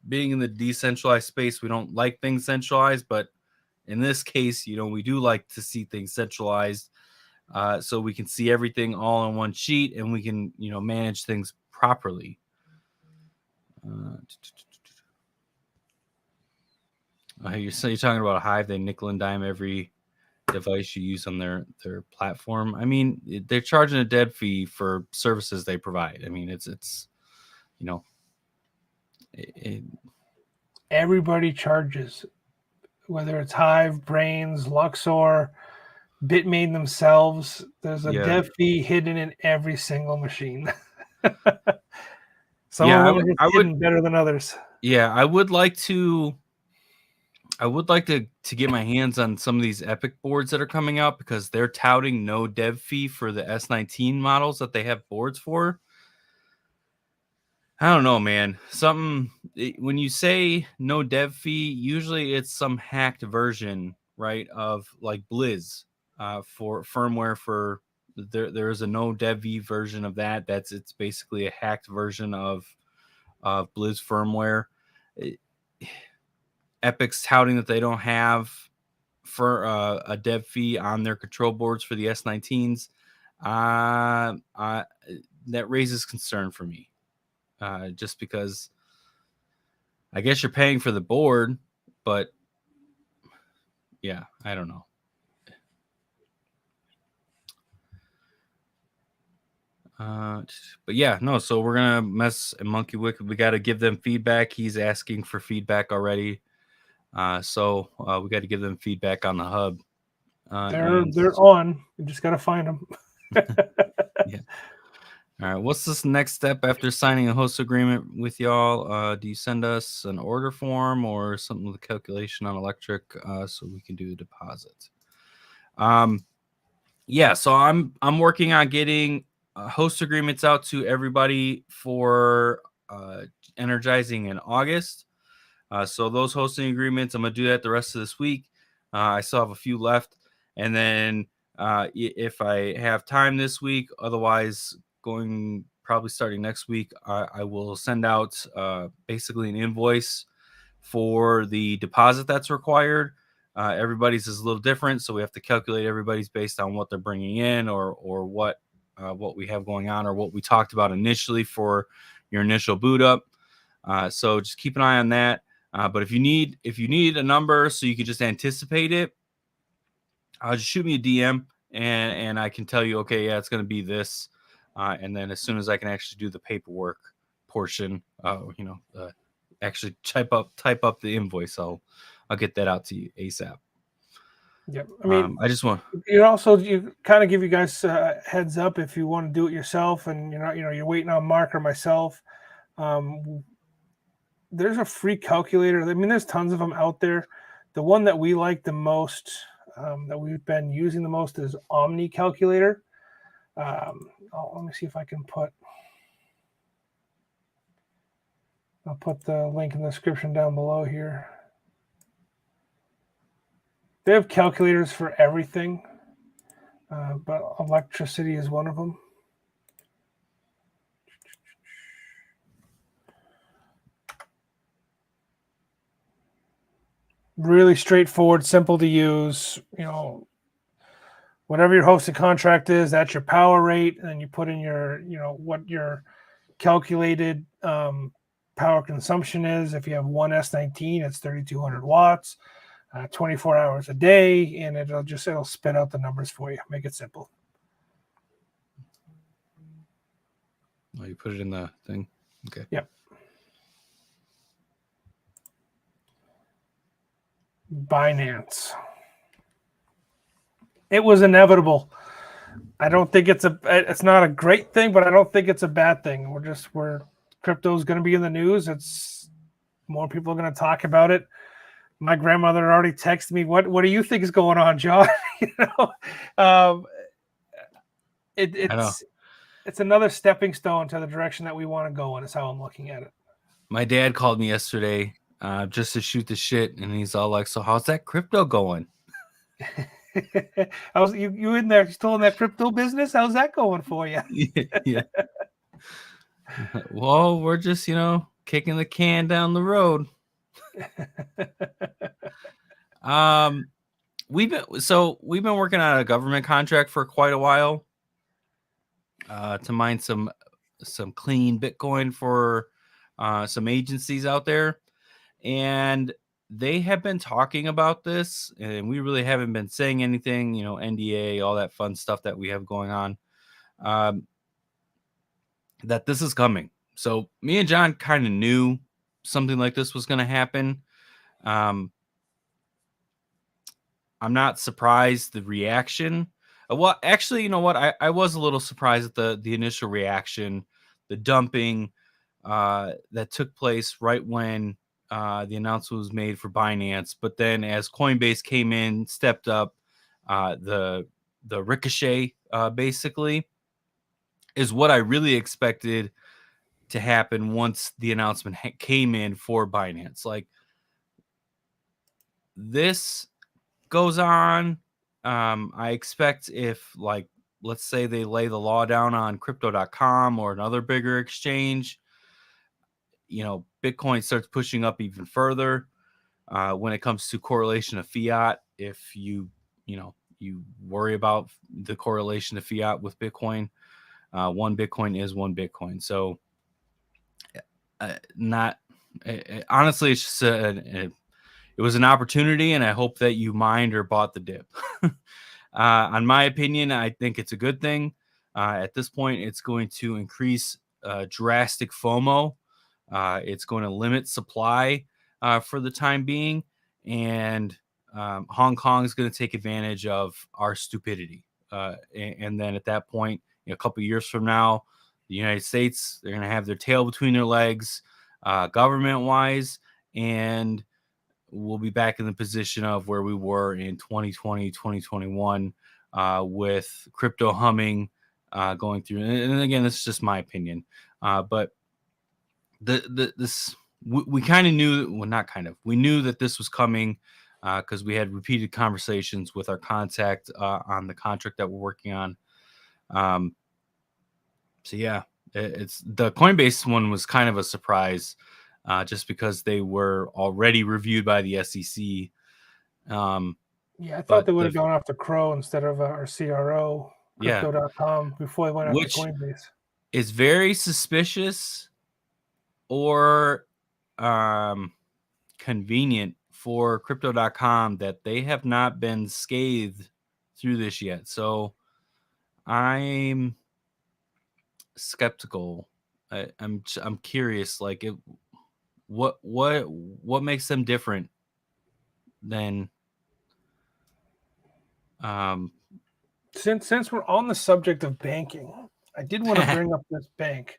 being in the decentralized space, we don't like things centralized, but in this case, we do like to see things centralized, so we can see everything all on one sheet and we can manage things properly. You're talking about a Hive. They nickel and dime every device you use on their platform. I mean, they're charging a dead fee for services they provide. I mean, it's Everybody charges, whether it's Hive, Brains, Luxor, Bitmain themselves. There's a yeah, dev fee hidden in every single machine. Some yeah. of them are just I would, hidden better than others. yeah. I would like to get my hands on some of these Epic boards that are coming out, because they're touting no dev fee for the S19 models that they have boards for. I don't know, man. When you say no dev fee, usually it's some hacked version, right, of like Blizz, for firmware for there is a no dev fee version of that. It's basically a hacked version of of Blizz firmware. Epic's touting that they don't have for a dev fee on their control boards for the S19s. That raises concern for me, just because I guess you're paying for the board, but yeah, I don't know. But yeah, no. So we're gonna mess and monkey with. We got to give them feedback. He's asking for feedback already. So we got to give them feedback on the hub. They're on. You just got to find them. Yeah. All right. What's this next step after signing a host agreement with y'all? Do you send us an order form or something with a calculation on electric so we can do the deposit? Yeah. So I'm working on getting host agreements out to everybody for energizing in August. So those hosting agreements, I'm gonna do that the rest of this week. I still have a few left, and then if I have time this week, otherwise going probably starting next week, I will send out basically an invoice for the deposit that's required. Everybody's is a little different, so we have to calculate everybody's based on what they're bringing in or what we have going on or what we talked about initially for your initial boot up. So just keep an eye on that. But if you need a number so you can just anticipate it, just shoot me a DM and I can tell you, okay, yeah, it's going to be this. And then as soon as I can actually do the paperwork portion, actually type up the invoice, I'll get that out to you ASAP. Yep. I mean, I just want you kind of give you guys heads up if you want to do it yourself, and you're waiting on Mark or myself. There's a free calculator. I mean, there's tons of them out there. The one that we like the most, that we've been using the most, is Omni Calculator. Let me see if I can I'll put the link in the description down below here. They have calculators for everything, but electricity is one of them. Really straightforward, simple to use. Whatever your hosted contract is, that's your power rate, and then you put in your, what your calculated power consumption is. If you have one S19, it's 3,200 watts, 24 hours a day, and it'll spit out the numbers for you. Make it simple. Oh, you put it in the thing. Okay. Yep. Binance. It was inevitable. I don't think it's not a great thing, but I don't think it's a bad thing. Crypto's going to be in the news. It's more people are going to talk about it. My grandmother already texted me, what do you think is going on, John? It's another stepping stone to the direction that we want to go in, is how I'm looking at it. My dad called me yesterday just to shoot the shit, and he's all like, so how's that crypto going? You in there still in that crypto business? How's that going for you? Yeah. Well, we're just, kicking the can down the road. We've been working on a government contract for quite a while to mine some clean Bitcoin for some agencies out there, and they have been talking about this, and we really haven't been saying anything, NDA, all that fun stuff that we have going on, that this is coming. So me and John kind of knew something like this was going to happen. I'm not surprised the reaction. Well, actually, you know what? I was a little surprised at the initial reaction, the dumping that took place right when the announcement was made for Binance. But then as Coinbase came in, stepped up, the ricochet basically is what I really expected to happen once the announcement came in for Binance. Like, this goes on. I expect if, like, let's say they lay the law down on crypto.com or another bigger exchange, Bitcoin starts pushing up even further when it comes to correlation of fiat. If you worry about the correlation of fiat with Bitcoin, one Bitcoin is one Bitcoin. So not honestly, it's just it was an opportunity, and I hope that you mined or bought the dip. On my opinion, I think it's a good thing. At this point, it's going to increase drastic FOMO. It's going to limit supply for the time being, and Hong Kong is going to take advantage of our stupidity. And then at that point, a couple of years from now, the United States, they're going to have their tail between their legs, government-wise, and we'll be back in the position of where we were in 2020, 2021, with crypto humming, going through. And again, this is just my opinion, but we kind of knew, well, not kind of, we knew that this was coming because we had repeated conversations with our contact on the contract that we're working on. So yeah, it's the Coinbase one was kind of a surprise, just because they were already reviewed by the SEC. Yeah, I thought they would have gone after Crow instead of our CRO, Yeah. Crypto.com, before they went after Coinbase. Is very suspicious or convenient for Crypto.com that they have not been scathed through this yet. So I'm skeptical. I'm curious, like, what makes them different than since we're on the subject of banking, I did want to bring up this bank,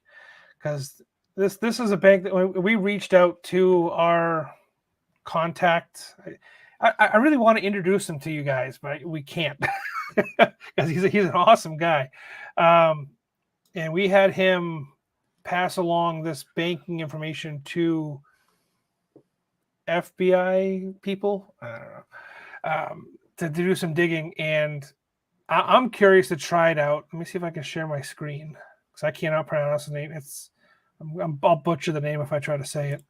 because this is a bank that we reached out to our contact. I really want to introduce him to you guys, but we can't because he's an awesome guy. And we had him pass along this banking information to FBI people. I don't know, to do some digging, and I'm curious to try it out. Let me see if I can share my screen, because I cannot pronounce the name. I'll butcher the name if I try to say it.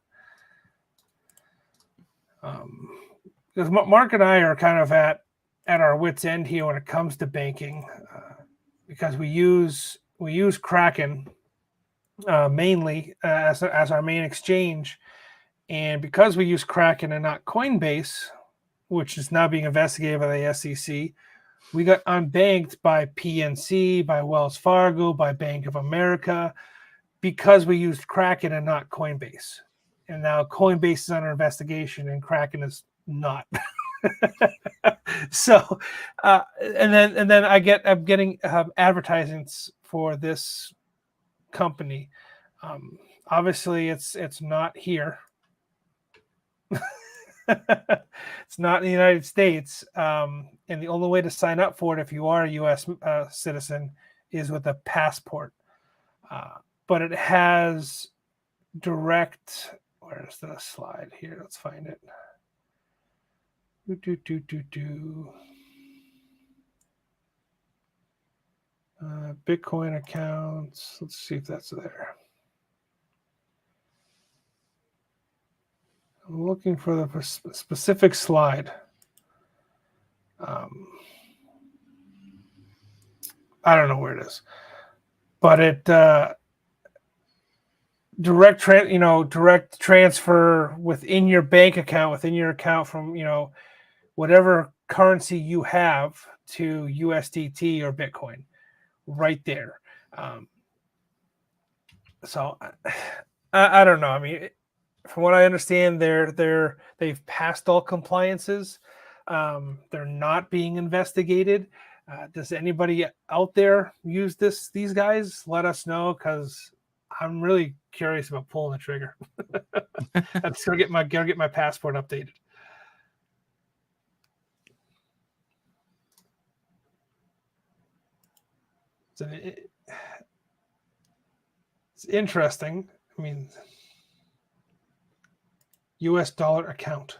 Because Mark and I are kind of at our wits' end here when it comes to banking, because we use Kraken mainly as our main exchange, and because we use Kraken and not Coinbase, which is now being investigated by the SEC, we got unbanked by PNC, by Wells Fargo, by Bank of America, because we used Kraken and not Coinbase. And now Coinbase is under investigation and Kraken is not. So, and then I'm getting advertisements for this company. Obviously, it's not here. It's not in the United States, and the only way to sign up for it, if you are a U.S. Citizen, is with a passport. But it has direct. Where's the slide here? Let's find it. Bitcoin accounts. Let's see if that's there. I'm looking for the specific slide. I don't know where it is, but it direct transfer within your bank account, within your account, from whatever currency you have to USDT or Bitcoin, right there. So I don't know. I mean, from what I understand, they've passed all compliances. They're not being investigated. Does anybody out there use these guys? Let us know, because I'm really curious about pulling the trigger. I'm just gonna get my passport updated. It's interesting. I mean, US dollar account.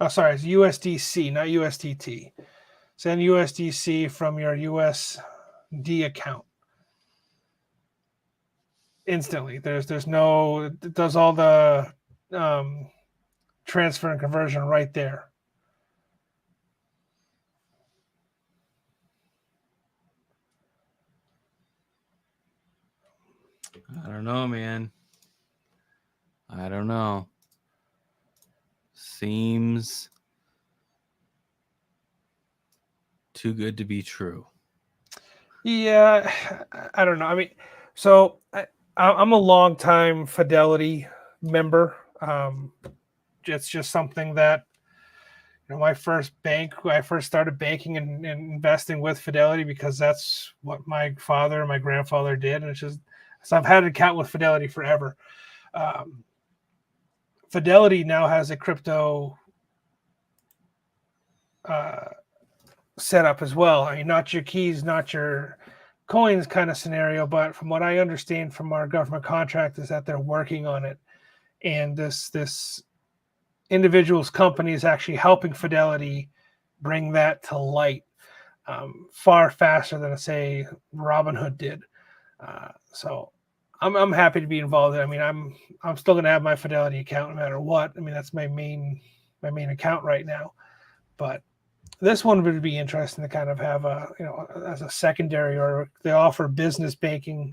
Oh, sorry, it's USDC, not USDT. Send USDC from your USD account. instantly. There's no, it does all the um, transfer and conversion right there. I don't know, man. I don't know. Seems too good to be true. Yeah, I don't know. I mean, so I'm a long time Fidelity member. It's just something that, my first bank, I first started banking and investing with Fidelity because that's what my father and my grandfather did, and it's just, so I've had an account with Fidelity forever. Um, Fidelity now has a crypto uh, setup as well. I mean, not your keys, not your coins kind of scenario, but from what I understand from our government contract is that they're working on it, and this individual's company is actually helping Fidelity bring that to light far faster than, say, Robinhood did. So I'm happy to be involved. I mean, I'm still going to have my Fidelity account no matter what. I mean, that's my main account right now. But this one would be interesting to kind of have a, as a secondary, or they offer business banking,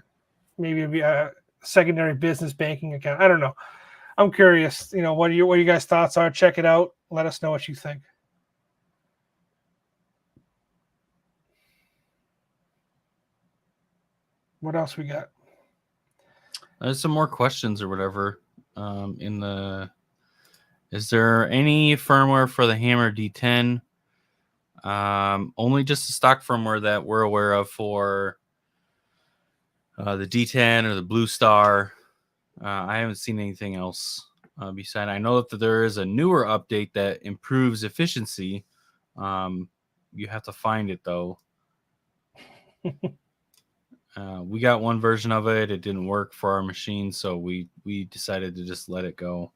maybe it'd be a secondary business banking account. I don't know. I'm curious. What you guys' thoughts are. Check it out. Let us know what you think. What else we got? There's some more questions or whatever. Is there any firmware for the Hammer D10? Only just the stock firmware that we're aware of for the D10 or the Blue Star. I haven't seen anything else beside. I know that there is a newer update that improves efficiency. You have to find it though. We got one version of it. It didn't work for our machine, so we decided to just let it go.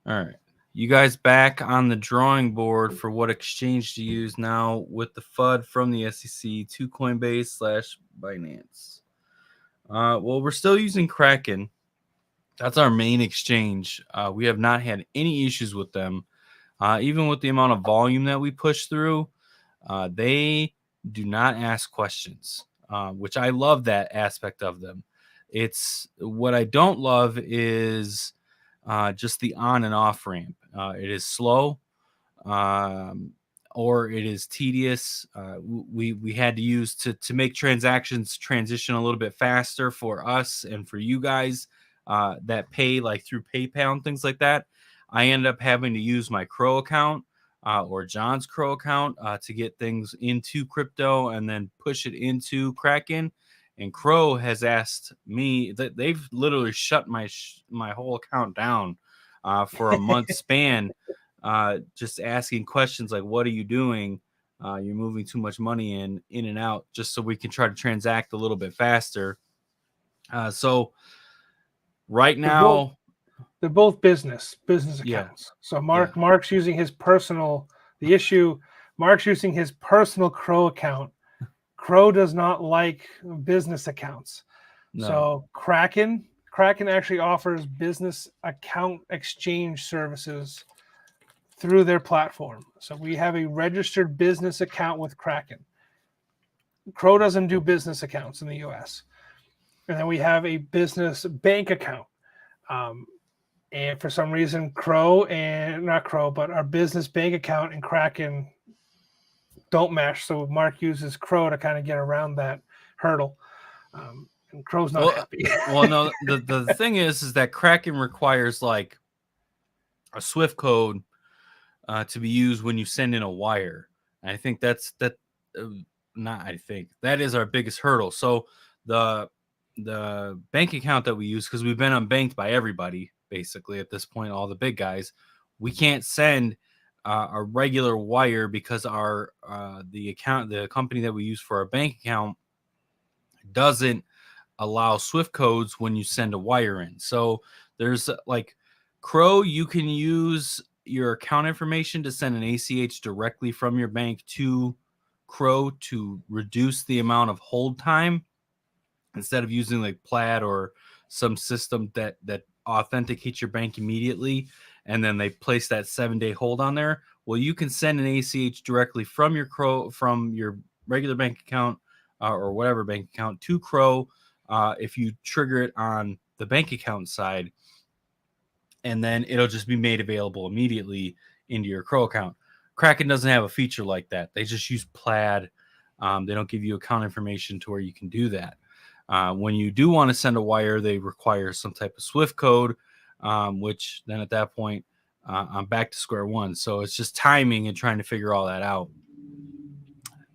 All right. You guys back on the drawing board for what exchange to use now with the FUD from the SEC to Coinbase / Binance. Well, we're still using Kraken. That's our main exchange. We have not had any issues with them. Even with the amount of volume that we push through, they do not ask questions, which I love that aspect of them. It's what I don't love is just the on and off ramp. It is slow, or it is tedious. We had to use to make transactions transition a little bit faster for us and for you guys that pay like through PayPal and things like that. I ended up having to use my Crow account or John's Crow account to get things into crypto and then push it into Kraken. And Crow has asked me that they've literally shut my whole account down for a month span, just asking questions like, "What are you doing? You're moving too much money in and out," just so we can try to transact a little bit faster. So right They're both now, they're both business yeah, accounts. So yeah, Mark's using his personal. The issue, Mark's using his personal Crow account. Crow does not like business accounts. no, So Kraken actually offers business account exchange services through their platform. So we have a registered business account with Kraken. Crow doesn't do business accounts in the US. And then we have a business bank account. Um, and for some reason, not Crow, but our business bank account and Kraken don't match. So Mark uses Crow to kind of get around that hurdle. And Crow's not happy. well, no. The thing is that Kraken requires like a Swift code to be used when you send in a wire. And I think uh, not. I think that is our biggest hurdle. So the bank account that we use, because we've been unbanked by everybody basically at this point, all the big guys, we can't send a regular wire because the company that we use for our bank account doesn't allow Swift codes when you send a wire in. So there's like Crow, you can use your account information to send an ACH directly from your bank to Crow to reduce the amount of hold time. instead of using like Plaid or some system that authenticates your bank immediately, and then they place that 7-day hold on there. Well, you can send an ACH directly from your regular bank account or whatever bank account to Crow if you trigger it on the bank account side, and then it'll just be made available immediately into your Crow account. Kraken doesn't have a feature like that. They just use Plaid. They don't give you account information to where you can do that. When you do want to send a wire, they require some type of Swift code, which then at that point, I'm back to square one. So it's just timing and trying to figure all that out.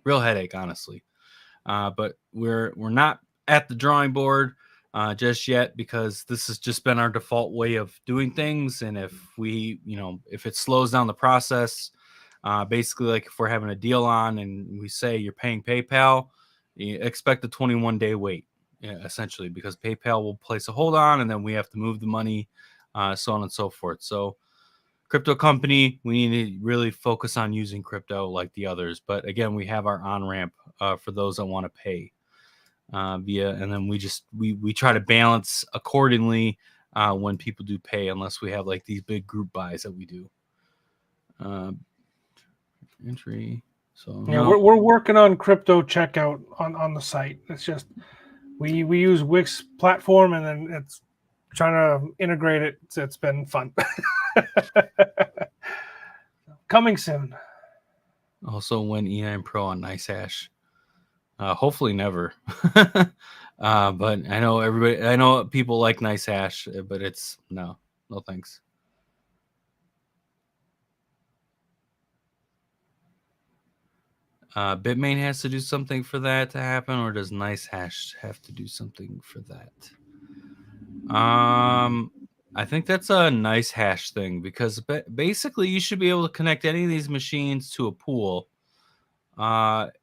Real headache, honestly. But we're not at the drawing board just yet, because this has just been our default way of doing things. And if if it slows down the process, basically like if we're having a deal on and we say you're paying PayPal, you expect a 21-day wait, essentially, because PayPal will place a hold on and then we have to move the money, so on and so forth. So crypto company, we need to really focus on using crypto like the others. But again, we have our on-ramp for those that want to pay via, and then we try to balance accordingly when people do pay, unless we have like these big group buys that we do. Entry. So Yeah, no. we're working on crypto checkout on the site. It's just we use Wix platform, and then it's trying to integrate it. It's been fun. Coming soon. Also, when E9 Pro on NiceHash. Hopefully never. But I know people like NiceHash, but it's no thanks. Bitmain has to do something for that to happen, or does NiceHash have to do something for that? I think that's a NiceHash thing, because basically you should be able to connect any of these machines to a pool. But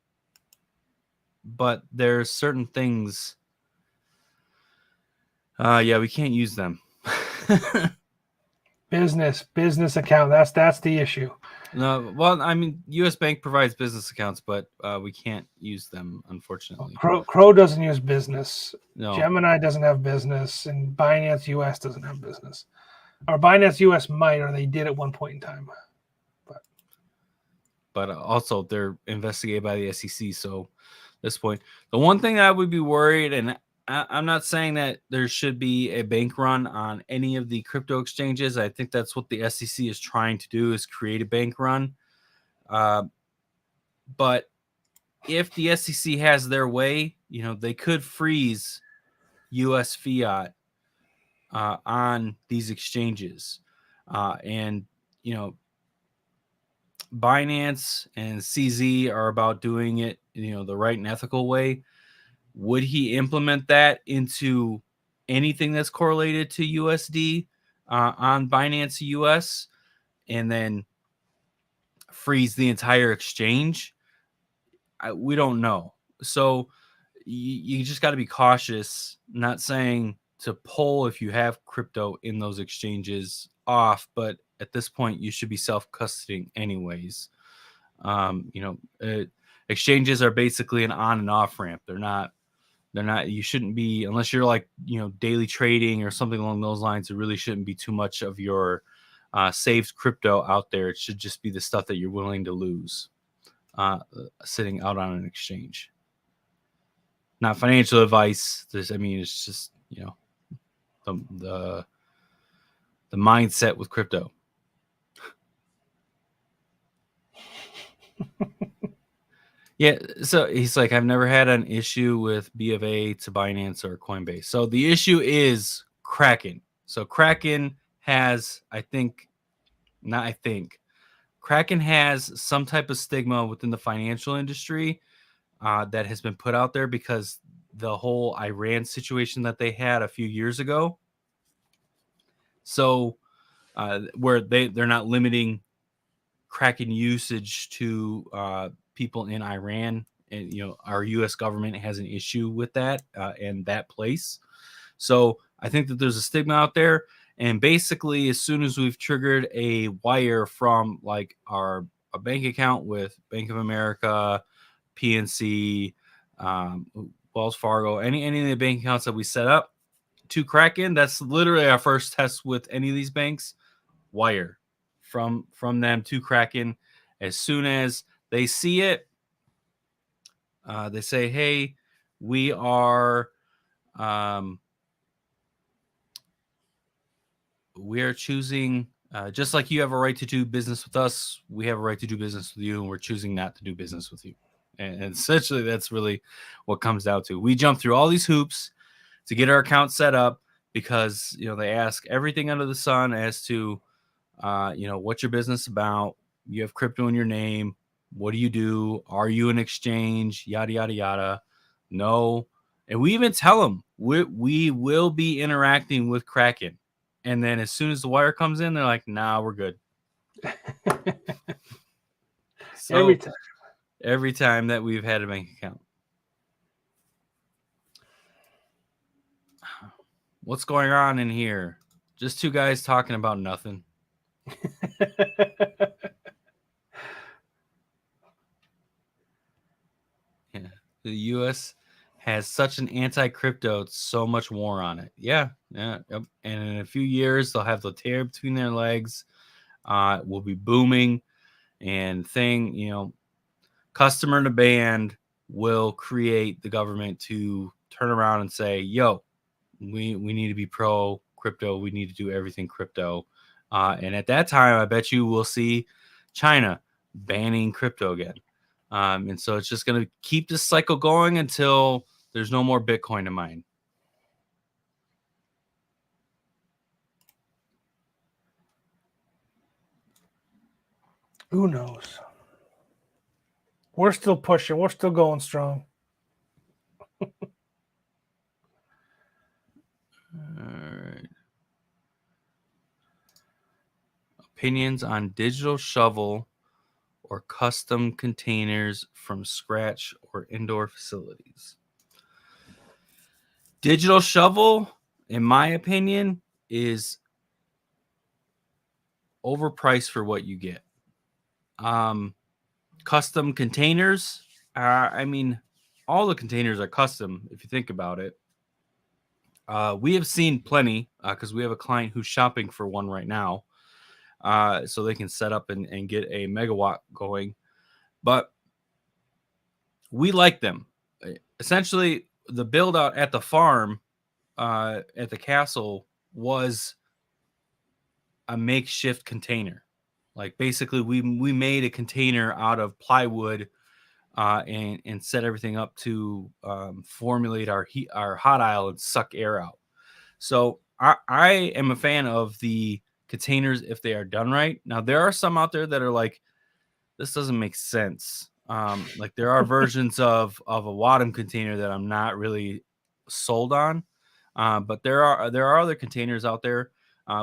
there's certain things. Yeah, we can't use them. business account. That's the issue. No, well, I mean, U.S. Bank provides business accounts, but we can't use them, unfortunately. Crow doesn't use business. No. Gemini doesn't have business, and Binance US doesn't have business. Or Binance US might, or they did at one point in time. But also they're investigated by the SEC. So at this point, the one thing I would be worried, and I'm not saying that there should be a bank run on any of the crypto exchanges. I think that's what the SEC is trying to do, is create a bank run. But if the SEC has their way, they could freeze U.S. fiat on these exchanges. And Binance and CZ are about doing it, the right and ethical way. Would he implement that into anything that's correlated to USD on Binance US, and then freeze the entire exchange? We don't know. So you just got to be cautious. Not saying to pull, if you have crypto in those exchanges, off, but at this point you should be self-custodying anyways. Exchanges are basically an on and off ramp. They're not, you shouldn't be, unless you're like, daily trading or something along those lines, it really shouldn't be too much of your saved crypto out there. It should just be the stuff that you're willing to lose sitting out on an exchange. Not financial advice. It's just, the mindset with crypto. Yeah, so he's like, I've never had an issue with B of A to Binance or Coinbase. So the issue is Kraken. So Kraken has, Kraken has some type of stigma within the financial industry that has been put out there because the whole Iran situation that they had a few years ago. So where they're not limiting Kraken usage to people in Iran, and our U.S. government has an issue with that and that place. So I think that there's a stigma out there, and basically as soon as we've triggered a wire from like a bank account with Bank of America, PNC, Wells Fargo, any of the bank accounts that we set up to Kraken, that's literally our first test with any of these banks. Wire from them to Kraken. As soon as they see it, they say, "Hey, we are choosing, just like you have a right to do business with us, we have a right to do business with you, and we're choosing not to do business with you." And essentially, that's really what comes down to. We jump through all these hoops to get our account set up because they ask everything under the sun as to what's your business about. You have crypto in your name. What do you do? Are you an exchange? Yada yada yada. No. And we even tell them we will be interacting with Kraken. And then as soon as the wire comes in, they're like, "Nah, we're good." So every time that we've had a bank account. What's going on in here? Just two guys talking about nothing. Yeah. The U.S. has such an anti-crypto, it's so much war on it. Yeah. Yep. And in a few years, they'll have the tail between their legs. Will be booming, and customer demand will create the government to turn around and say, "Yo, we need to be pro crypto. We need to do everything crypto." And at that time, I bet you will see China banning crypto again. And so it's just going to keep this cycle going until there's no more Bitcoin to mine. Who knows? We're still pushing. We're still going strong. All right. Opinions on digital shovel or custom containers from scratch or indoor facilities. Digital shovel, in my opinion, is overpriced for what you get. Custom containers, all the containers are custom if you think about it. We have seen plenty because we have a client who's shopping for one right now, so they can set up and get a megawatt going. But we like them. Essentially, the build out at the farm, at the castle, was a makeshift container. Like basically, we made a container out of plywood and set everything up to formulate our hot aisle and suck air out. So I am a fan of the containers if they are done right. Now there are some out there that are like, this doesn't make sense. Like there are versions of a Wadham container that I'm not really sold on. But there are other containers out there.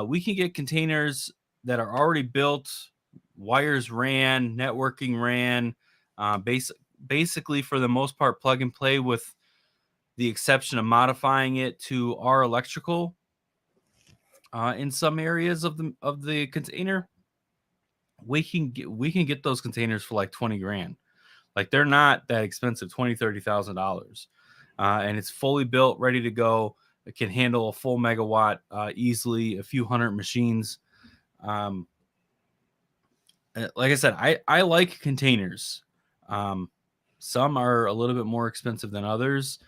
We can get containers that are already built, wires ran, networking ran, basically for the most part plug and play, with the exception of modifying it to our electrical in some areas of the container. We can get those containers for like 20 grand. Like they're not that expensive, $20,000-$30,000, and it's fully built, ready to go. It can handle a full megawatt easily, a few hundred machines. Like I said, I like containers. Some are a little bit more expensive than others.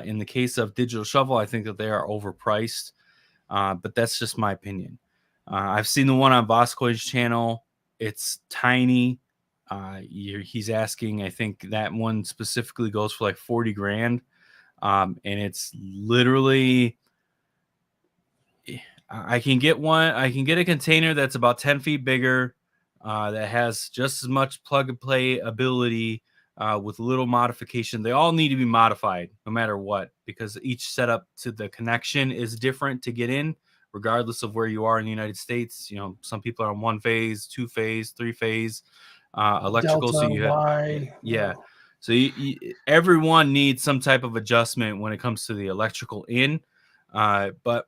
In the case of Digital Shovel, I think that they are overpriced, but that's just my opinion. I've seen the one on Bosco's channel. It's tiny. He's asking, I think that one specifically goes for like 40 grand. And it's literally, I can get a container that's about 10 feet bigger, that has just as much plug and play ability, with little modification. They all need to be modified no matter what, because each setup to the connection is different to get in, regardless of where you are in the United States. Some people are on 1-phase, 2-phase, 3-phase, electrical. Delta, So you have, Y. yeah. So everyone needs some type of adjustment when it comes to the electrical in. But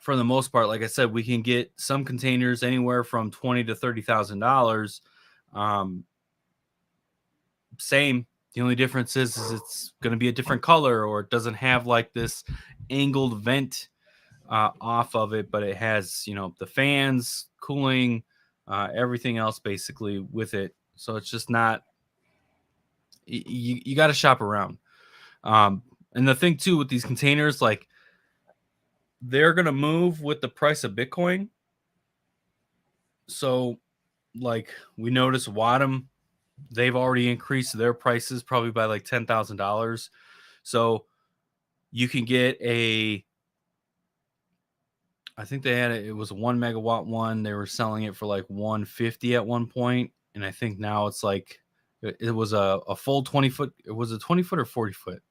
for the most part, like I said, we can get some containers anywhere from $20,000 to $30,000. Same The only difference is it's going to be a different color, or it doesn't have like this angled vent off of it, but it has, the fans, cooling, everything else basically with it. So it's just not, you got to shop around. And the thing too with these containers, like they're going to move with the price of Bitcoin. So like we noticed Wadham, they've already increased their prices probably by like $10,000. So you can get I think they had it was a 1 megawatt one. They were selling it for like 150 at one point, and I think now it's like it was a full 20-foot. It was a 20-foot or 40-foot.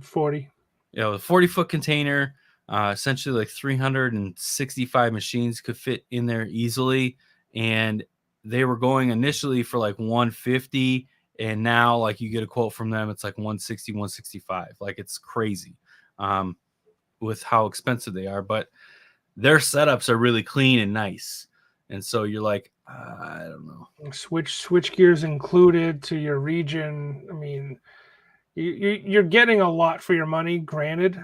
40. Yeah, a 40-foot container. Essentially, like 365 machines could fit in there easily, and they were going initially for like 150, and now like you get a quote from them, it's like 160, 165. Like it's crazy, with how expensive they are, but their setups are really clean and nice. And so you're like, I don't know. Switch gears included to your region. I mean, you're getting a lot for your money, granted.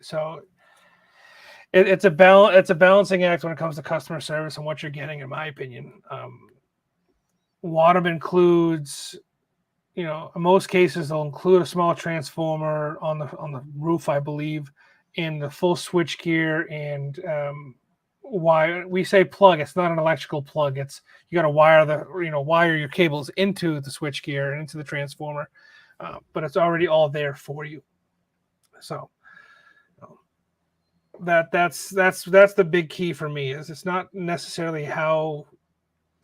So it's a balancing act when it comes to customer service and what you're getting, in my opinion. Wadham includes, in most cases they'll include a small transformer on the roof, I believe, in the full switch gear and wire. We say plug, it's not an electrical plug. It's you got to wire your cables into the switch gear and into the transformer, but it's already all there for you. So that's the big key for me. Is it's not necessarily how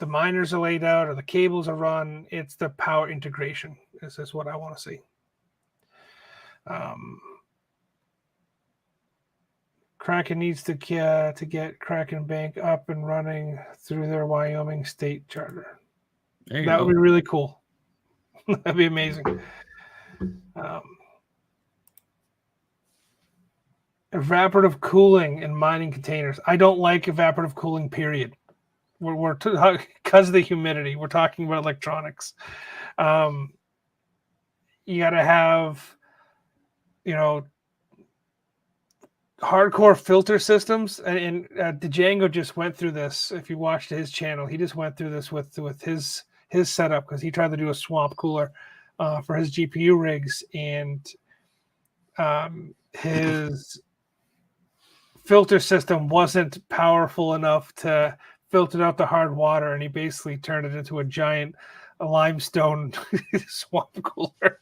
the miners are laid out or the cables are run. It's the power integration. This is what I want to see. Kraken needs to get Kraken Bank up and running through their Wyoming state charter. That would be really cool. That'd be amazing. Evaporative cooling in mining containers. I don't like evaporative cooling, period. We're because of the humidity. We're talking about electronics. You got to have, hardcore filter systems, and Django just went through this. If you watched his channel, he just went through this with his setup because he tried to do a swamp cooler for his GPU rigs, and his filter system wasn't powerful enough to filter out the hard water, and he basically turned it into a giant limestone swamp cooler.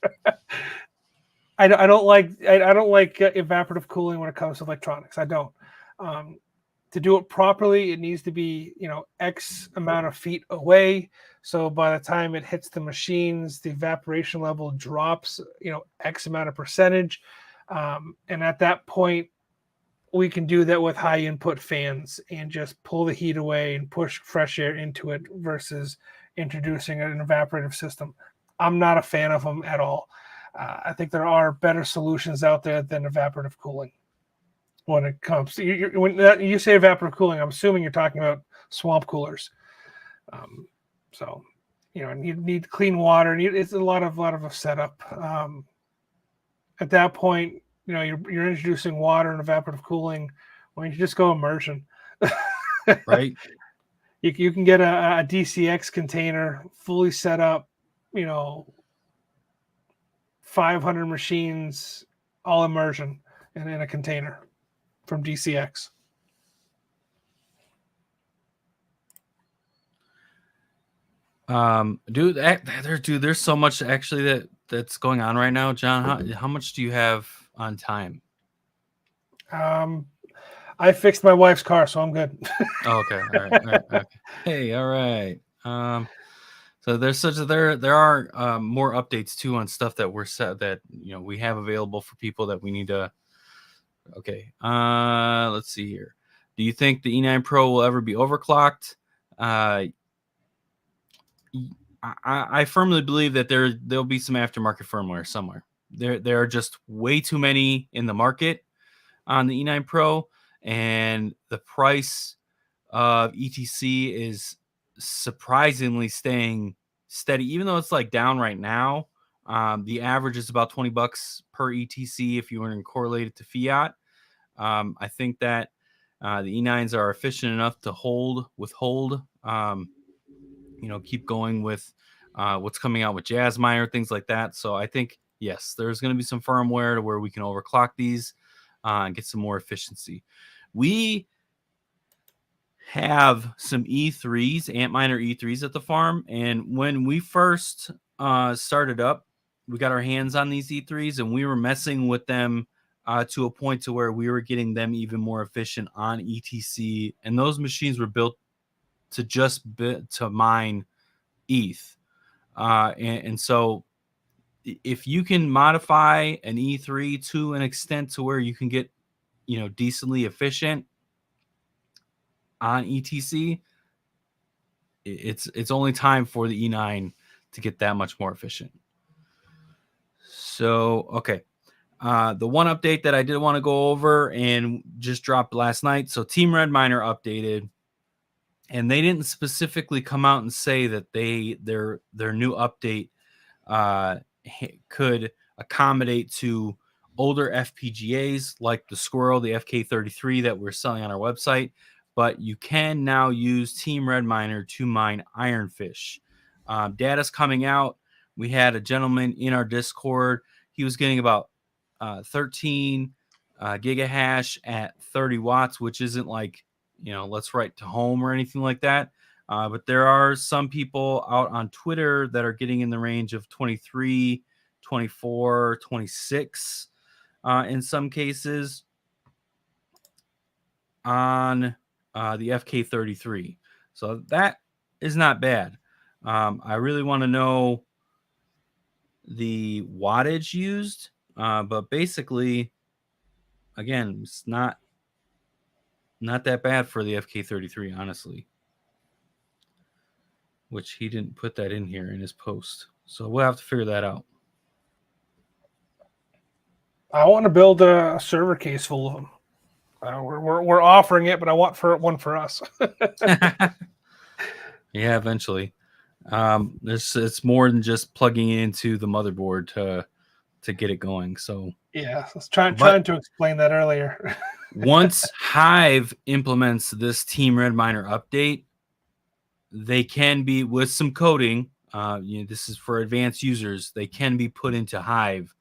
I don't like evaporative cooling when it comes to electronics. I don't. To do it properly, it needs to be X amount of feet away. So by the time it hits the machines, the evaporation level drops X amount of percentage, and at that point, we can do that with high input fans and just pull the heat away and push fresh air into it versus introducing an evaporative system. I'm not a fan of them at all. I think there are better solutions out there than evaporative cooling. When it comes to when you say evaporative cooling, I'm assuming you're talking about swamp coolers. So, you need clean water. It's a lot of a setup. At that point, you're introducing water and evaporative cooling. Why don't you just go immersion? Right. You can get a DCX container fully set up. 500 machines, all immersion, and in a container from DCX. Dude, there's so much actually that's going on right now, John. How much do you have on time? I fixed my wife's car, so I'm good. Oh, okay. All right. Okay. Hey, all right. So there are more updates too on stuff that we're set that we have available for people that we need to. Okay. Let's see here. Do you think the E9 Pro will ever be overclocked? I firmly believe that there'll be some aftermarket firmware somewhere. There are just way too many in the market on the E9 Pro, and the price of ETC is surprisingly staying steady, even though it's like down right now. The average is about $20 per ETC if you were to correlate it to fiat. I think that the E9s are efficient enough to withhold, keep going with what's coming out with Jazzminer, things like that. So I think, yes, there's going to be some firmware to where we can overclock these and get some more efficiency. We have some E3s, Antminer E3s at the farm. And when we first started up, we got our hands on these E3s and we were messing with them to a point to where we were getting them even more efficient on ETC. And those machines were built to to mine ETH. And so if you can modify an E3 to an extent to where you can get, decently efficient on ETC, it's only time for the E9 to get that much more efficient. So, okay. The one update that I did want to go over and just dropped last night. So Team Red Miner updated, and they didn't specifically come out and say that their new update could accommodate to older FPGAs like the Squirrel, the FK33 that we're selling on our website, but you can now use Team Red Miner to mine Ironfish. Data's coming out. We had a gentleman in our Discord. He was getting about 13 gigahash at 30 watts, which isn't like, let's write to home or anything like that. But there are some people out on Twitter that are getting in the range of 23, 24, 26 in some cases on the FK33. So that is not bad. I really want to know the wattage used, but basically, again, it's not that bad for the FK33, honestly. Which he didn't put that in here in his post. So we'll have to figure that out. I want to build a server case full of them. We're offering it, but I want one for us. Yeah, eventually. It's more than just plugging into the motherboard to get it going. So yeah, I was trying to explain that earlier. Once Hive implements this Team Red Miner update, they can be, with some coding, this is for advanced users, they can be put into Hive.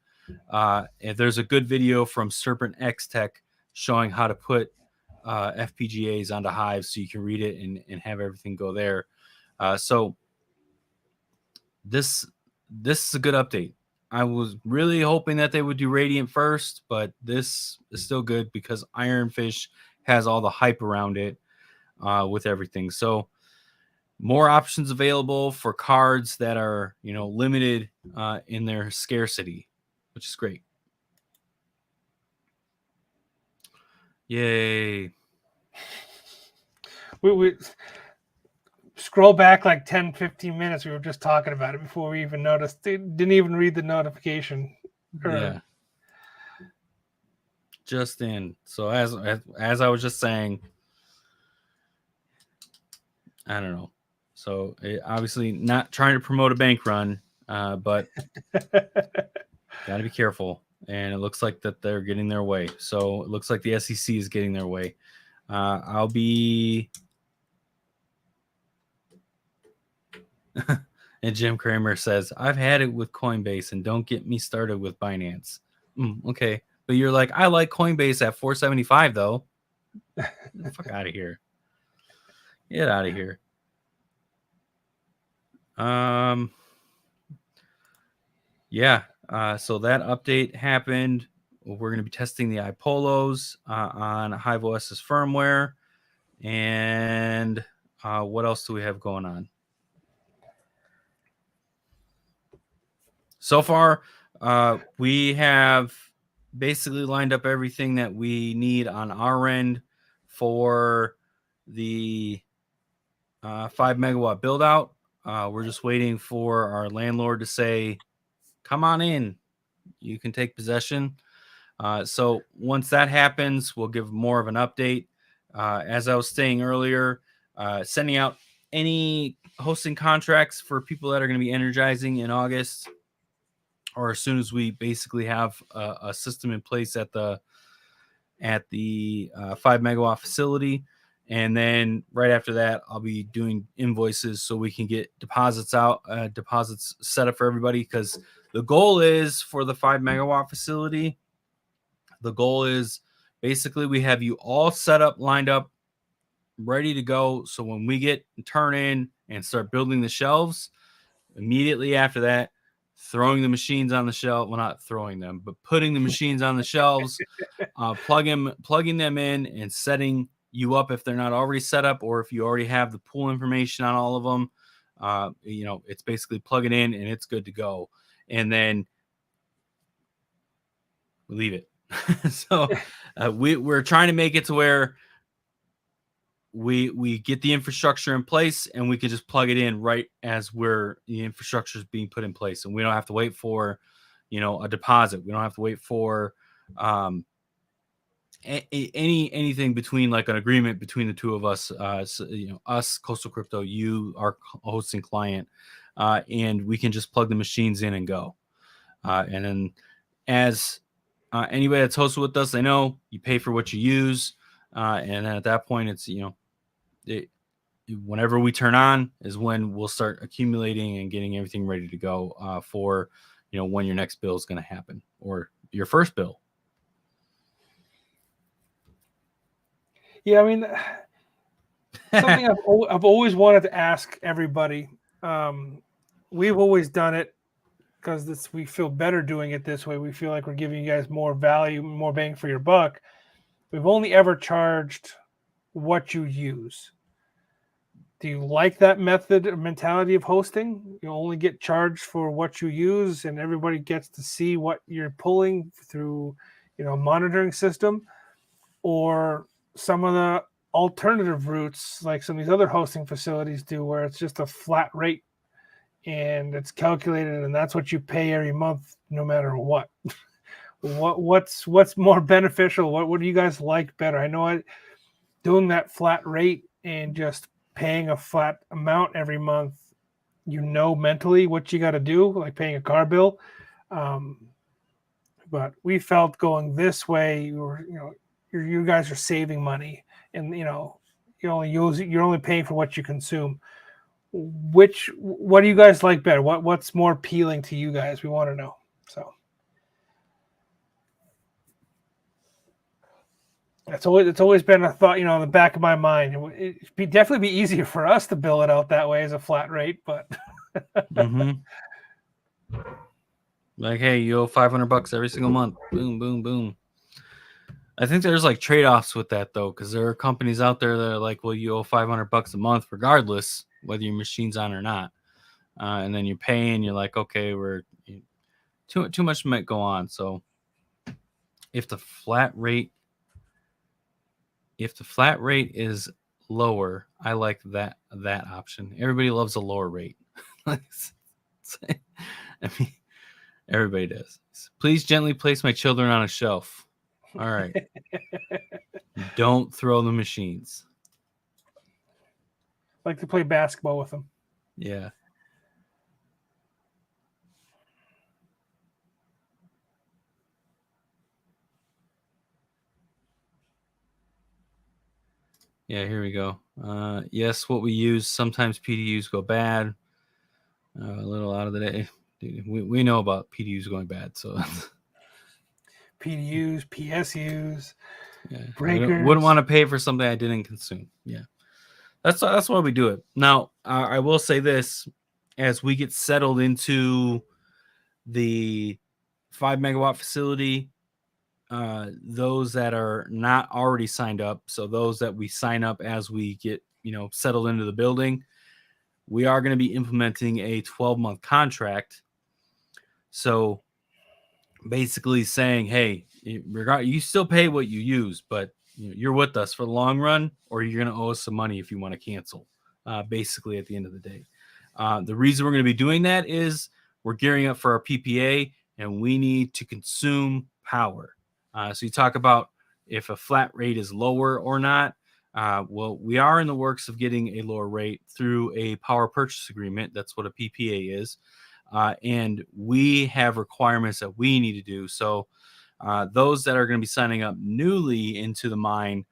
And there's a good video from Serpent X Tech showing how to put FPGAs onto Hive so you can read it and have everything go there. So this is a good update. I was really hoping that they would do Radiant first, but this is still good because Ironfish has all the hype around it with everything. So more options available for cards that are, limited in their scarcity, which is great. Yay. We scroll back like 10, 15 minutes. We were just talking about it before we even noticed. Didn't even read the notification. Yeah. Just in. So as I was just saying, I don't know. So obviously not trying to promote a bank run, but got to be careful. And it looks like that they're getting their way. So it looks like the SEC is getting their way. I'll be... And Jim Kramer says, I've had it with Coinbase and don't get me started with Binance. Okay. But you're like, I like Coinbase at 475 though. Get the fuck out of here. Get out of here. Yeah. So that update happened. We're going to be testing the iPolos on Hive OS's firmware. And what else do we have going on? So far, we have basically lined up everything that we need on our end for the 5 megawatt build out. We're just waiting for our landlord to say, come on in, you can take possession. So once that happens, we'll give more of an update. As I was saying earlier, sending out any hosting contracts for people that are going to be energizing in August, or as soon as we basically have a system in place at the 5 megawatt facility. And then right after that, I'll be doing invoices so we can get deposits set up for everybody. Because the goal is for the 5 megawatt facility, the goal is basically we have you all set up, lined up, ready to go. So when we get turn in and start building the shelves, immediately after that, throwing the machines on the shelf. Well, not throwing them, but putting the machines on the shelves, plugging them in and setting you up if they're not already set up, or if you already have the pool information on all of them. It's basically plug it in and it's good to go. And then we leave it. So we're trying to make it to where we get the infrastructure in place and we can just plug it in right as the infrastructure is being put in place, and we don't have to wait for a deposit. We don't have to wait for anything between, like, an agreement between the two of us, us, Coastal Crypto, you, our hosting client, and we can just plug the machines in and go. And then as anybody that's hosted with us, they know you pay for what you use. And then at that point, it's, whenever we turn on is when we'll start accumulating and getting everything ready to go for, when your next bill is going to happen, or your first bill. Yeah, I mean, something I've always wanted to ask everybody. We've always done it because we feel better doing it this way. We feel like we're giving you guys more value, more bang for your buck. We've only ever charged what you use. Do you like that method or mentality of hosting? You only get charged for what you use, and everybody gets to see what you're pulling through, a monitoring system, or some of the alternative routes like some of these other hosting facilities do, where it's just a flat rate and it's calculated, and that's what you pay every month, no matter what. What's more beneficial? What do you guys like better? I know doing that flat rate and just paying a flat amount every month, mentally what you got to do, like paying a car bill. But we felt going this way, you guys are saving money, and you're only paying for what you consume. What do you guys like better? What's more appealing to you guys? We want to know. So it's always been a thought, in the back of my mind. It'd definitely be easier for us to bill it out that way as a flat rate, but mm-hmm. Like, hey, you owe $500 every single month. Boom, boom, boom. I think there's like trade-offs with that though, because there are companies out there that are like, well, you owe $500 a month regardless whether your machine's on or not, and then you pay and you're like, okay, we're too much might go on. So if the flat rate is lower, I like that option. Everybody loves a lower rate. I mean, everybody does. Please gently place my children on a shelf. All right. Don't throw the machines. Like to play basketball with them. Yeah. Yeah, here we go. Yes, what we use, sometimes PDUs go bad. A little out of the day. Dude, we know about PDUs going bad, so PDUs, PSUs, yeah. breakers. Wouldn't want to pay for something I didn't consume. Yeah, that's why we do it. Now, I will say this: as we get settled into the 5 megawatt facility, those that are not already signed up, so those that we sign up as we get settled into the building, we are going to be implementing a 12-month contract. So basically saying, hey, you still pay what you use, but you're with us for the long run, or you're going to owe us some money if you want to cancel, basically at the end of the day. The reason we're going to be doing that is we're gearing up for our PPA, and we need to consume power. So you talk about if a flat rate is lower or not. Well, we are in the works of getting a lower rate through a power purchase agreement. That's what a PPA is. And we have requirements that we need to do. So those that are going to be signing up newly into the mine,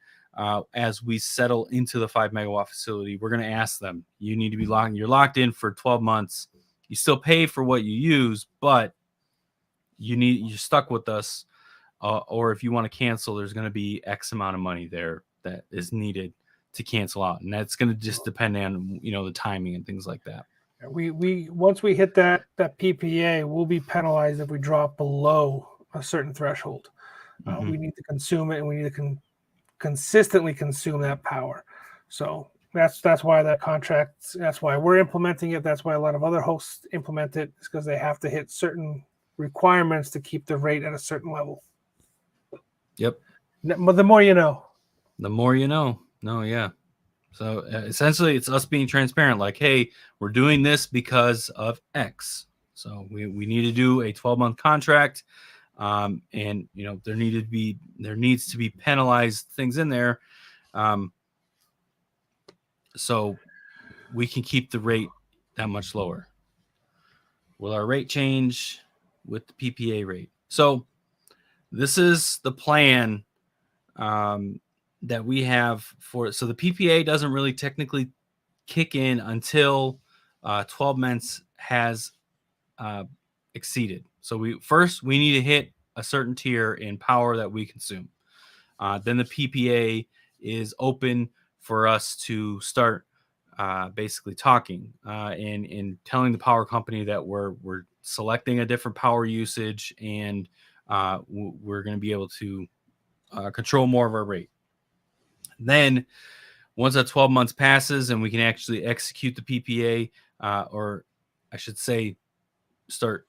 as we settle into the 5 megawatt facility, we're going to ask them, you need to be you're locked in for 12 months. You still pay for what you use, but you're stuck with us. Or if you want to cancel, there's going to be X amount of money there that is needed to cancel out. And that's going to just depend on, the timing and things like that. We once we hit that PPA, we'll be penalized if we drop below a certain threshold. Mm-hmm. We need to consume it, and we need to consistently consume that power. So that's why that contract. That's why we're implementing it. That's why a lot of other hosts implement it, is because they have to hit certain requirements to keep the rate at a certain level. Yep. But the more you know. The more you know. No, yeah. So essentially, it's us being transparent. Like, hey, we're doing this because of X. So we need to do a 12-month contract, and there needs to be penalized things in there, so we can keep the rate that much lower. Will our rate change with the PPA rate? So this is the plan that we have for. So the PPA doesn't really technically kick in until 12 months has exceeded. So we need to hit a certain tier in power that we consume. Then the PPA is open for us to start basically talking and telling the power company that we're selecting a different power usage, and we're going to be able to control more of our rate. Then once that 12 months passes and we can actually execute the PPA, or I should say start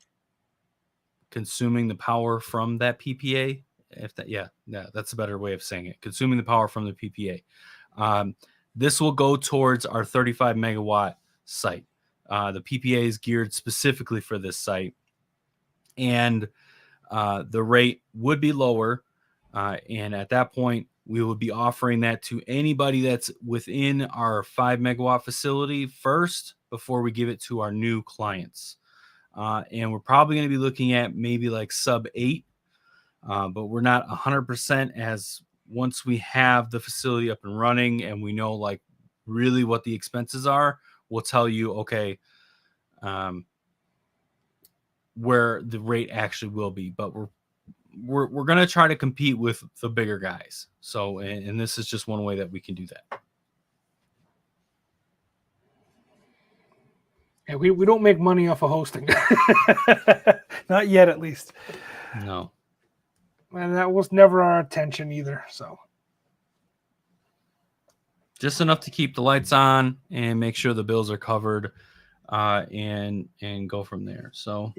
consuming the power from that PPA. That's a better way of saying it. Consuming the power from the PPA. This will go towards our 35 megawatt site. The PPA is geared specifically for this site, and the rate would be lower. And at that point, we would be offering that to anybody that's within our 5 megawatt facility first before we give it to our new clients. And we're probably going to be looking at maybe like sub 8, but we're not 100%, as once we have the facility up and running and we know like really what the expenses are, we'll tell you, okay, where the rate actually will be. But we're going to try to compete with the bigger guys. So, and this is just one way that we can do that. Yeah, we don't make money off of hosting. Not yet, at least. No. And that was never our intention either. So just enough to keep the lights on and make sure the bills are covered, and go from there. So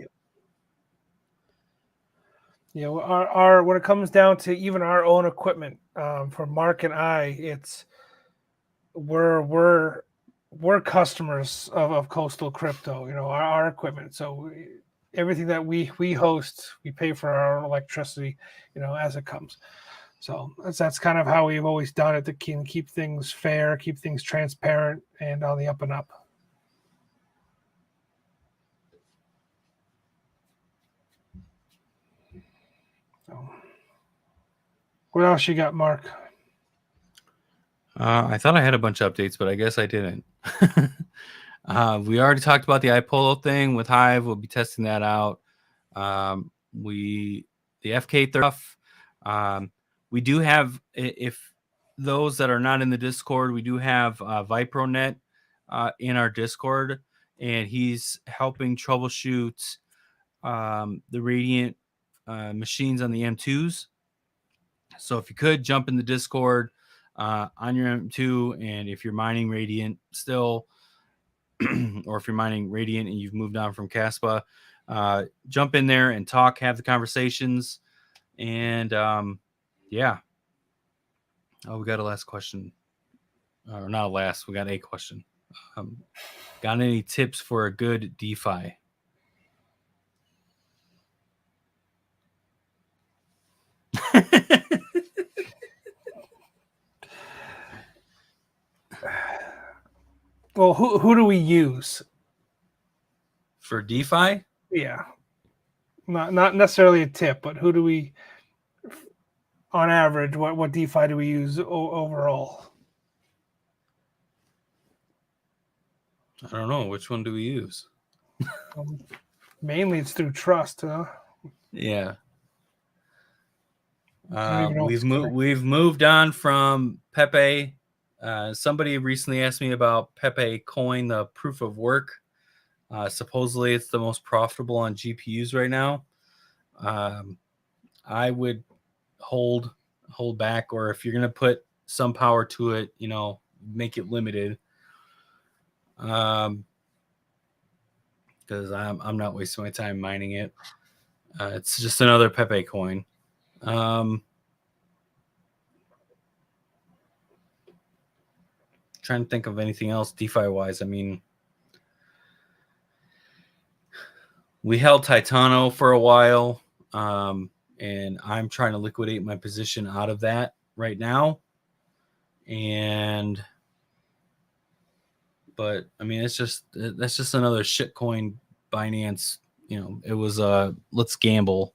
our when it comes down to even our own equipment, for Mark and I, it's we're customers of Coastal Crypto, our equipment. So everything that we host, we pay for our own electricity, as it comes. So that's kind of how we've always done it, to keep things fair, keep things transparent, and on the up and up. So what else you got, Mark? I thought I had a bunch of updates, but I guess I didn't. We already talked about the iPolo thing with Hive. We'll be testing that out. The FK stuff. We do have, if those that are not in the Discord, we do have ViproNet in our Discord, and he's helping troubleshoot the Radiant machines on the M2s. So if you could jump in the Discord on your M2, and if you're mining Radiant still, or if you're mining Radiant and you've moved on from Caspa, jump in there and talk, have the conversations, and yeah. Oh, we got a last question. Or not a last, we got a question. Got any tips for a good DeFi? Well, who do we use for DeFi? Yeah, not necessarily a tip, but who do we, on average, what DeFi do we use overall? I don't know. Which one do we use? Mainly, it's through trust. Huh? Yeah. We've moved on from Pepe. Somebody recently asked me about Pepe Coin, the proof of work. Supposedly, it's the most profitable on GPUs right now. I would hold back, or if you're gonna put some power to it, make it limited. Because I'm not wasting my time mining it. It's just another Pepe coin. Trying to think of anything else DeFi wise. I mean, we held Titano for a while, and I'm trying to liquidate my position out of that right now. But I mean, that's just another shitcoin Binance. It was let's gamble.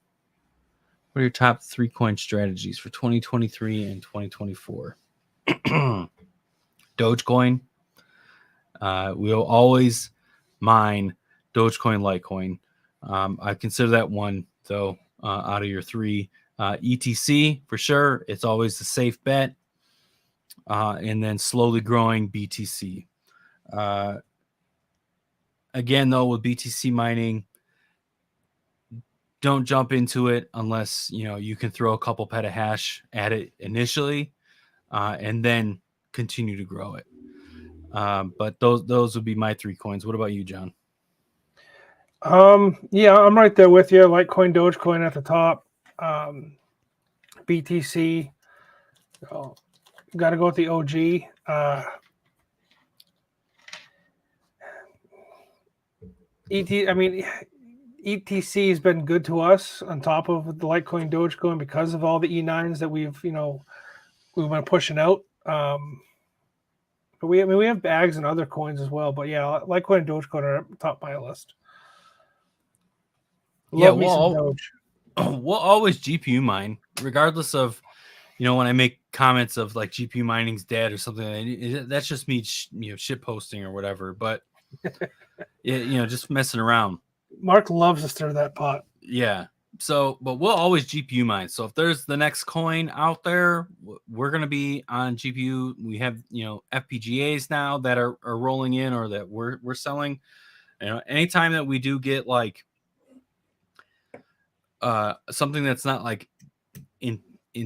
What are your top 3 coin strategies for 2023 and 2024? Dogecoin. We'll always mine Dogecoin, Litecoin. I consider that one though out of your 3. ETC for sure. It's always the safe bet. And then slowly growing BTC. Again, though, with BTC mining, don't jump into it unless you can throw a couple petahash at it initially, and then continue to grow it. But those would be my 3 coins. What about you, John? Yeah, I'm right there with you. Litecoin, Dogecoin at the top. BTC. Got to go with the OG. ETC has been good to us on top of the Litecoin, Dogecoin because of all the E9s that we've been pushing out. But we have bags and other coins as well. But yeah, Litecoin and Dogecoin are at the top of my list. Love me some Doge. We'll always GPU mine, regardless of when I make comments of like GPU mining's dead or something. That's just me, shit posting or whatever. But just messing around. Mark loves to stir that pot. Yeah. So, but we'll always GPU mine. So if there's the next coin out there, we're going to be on GPU. We have, FPGAs now that are rolling in or that we're selling. Anytime that we do get like something that's not like in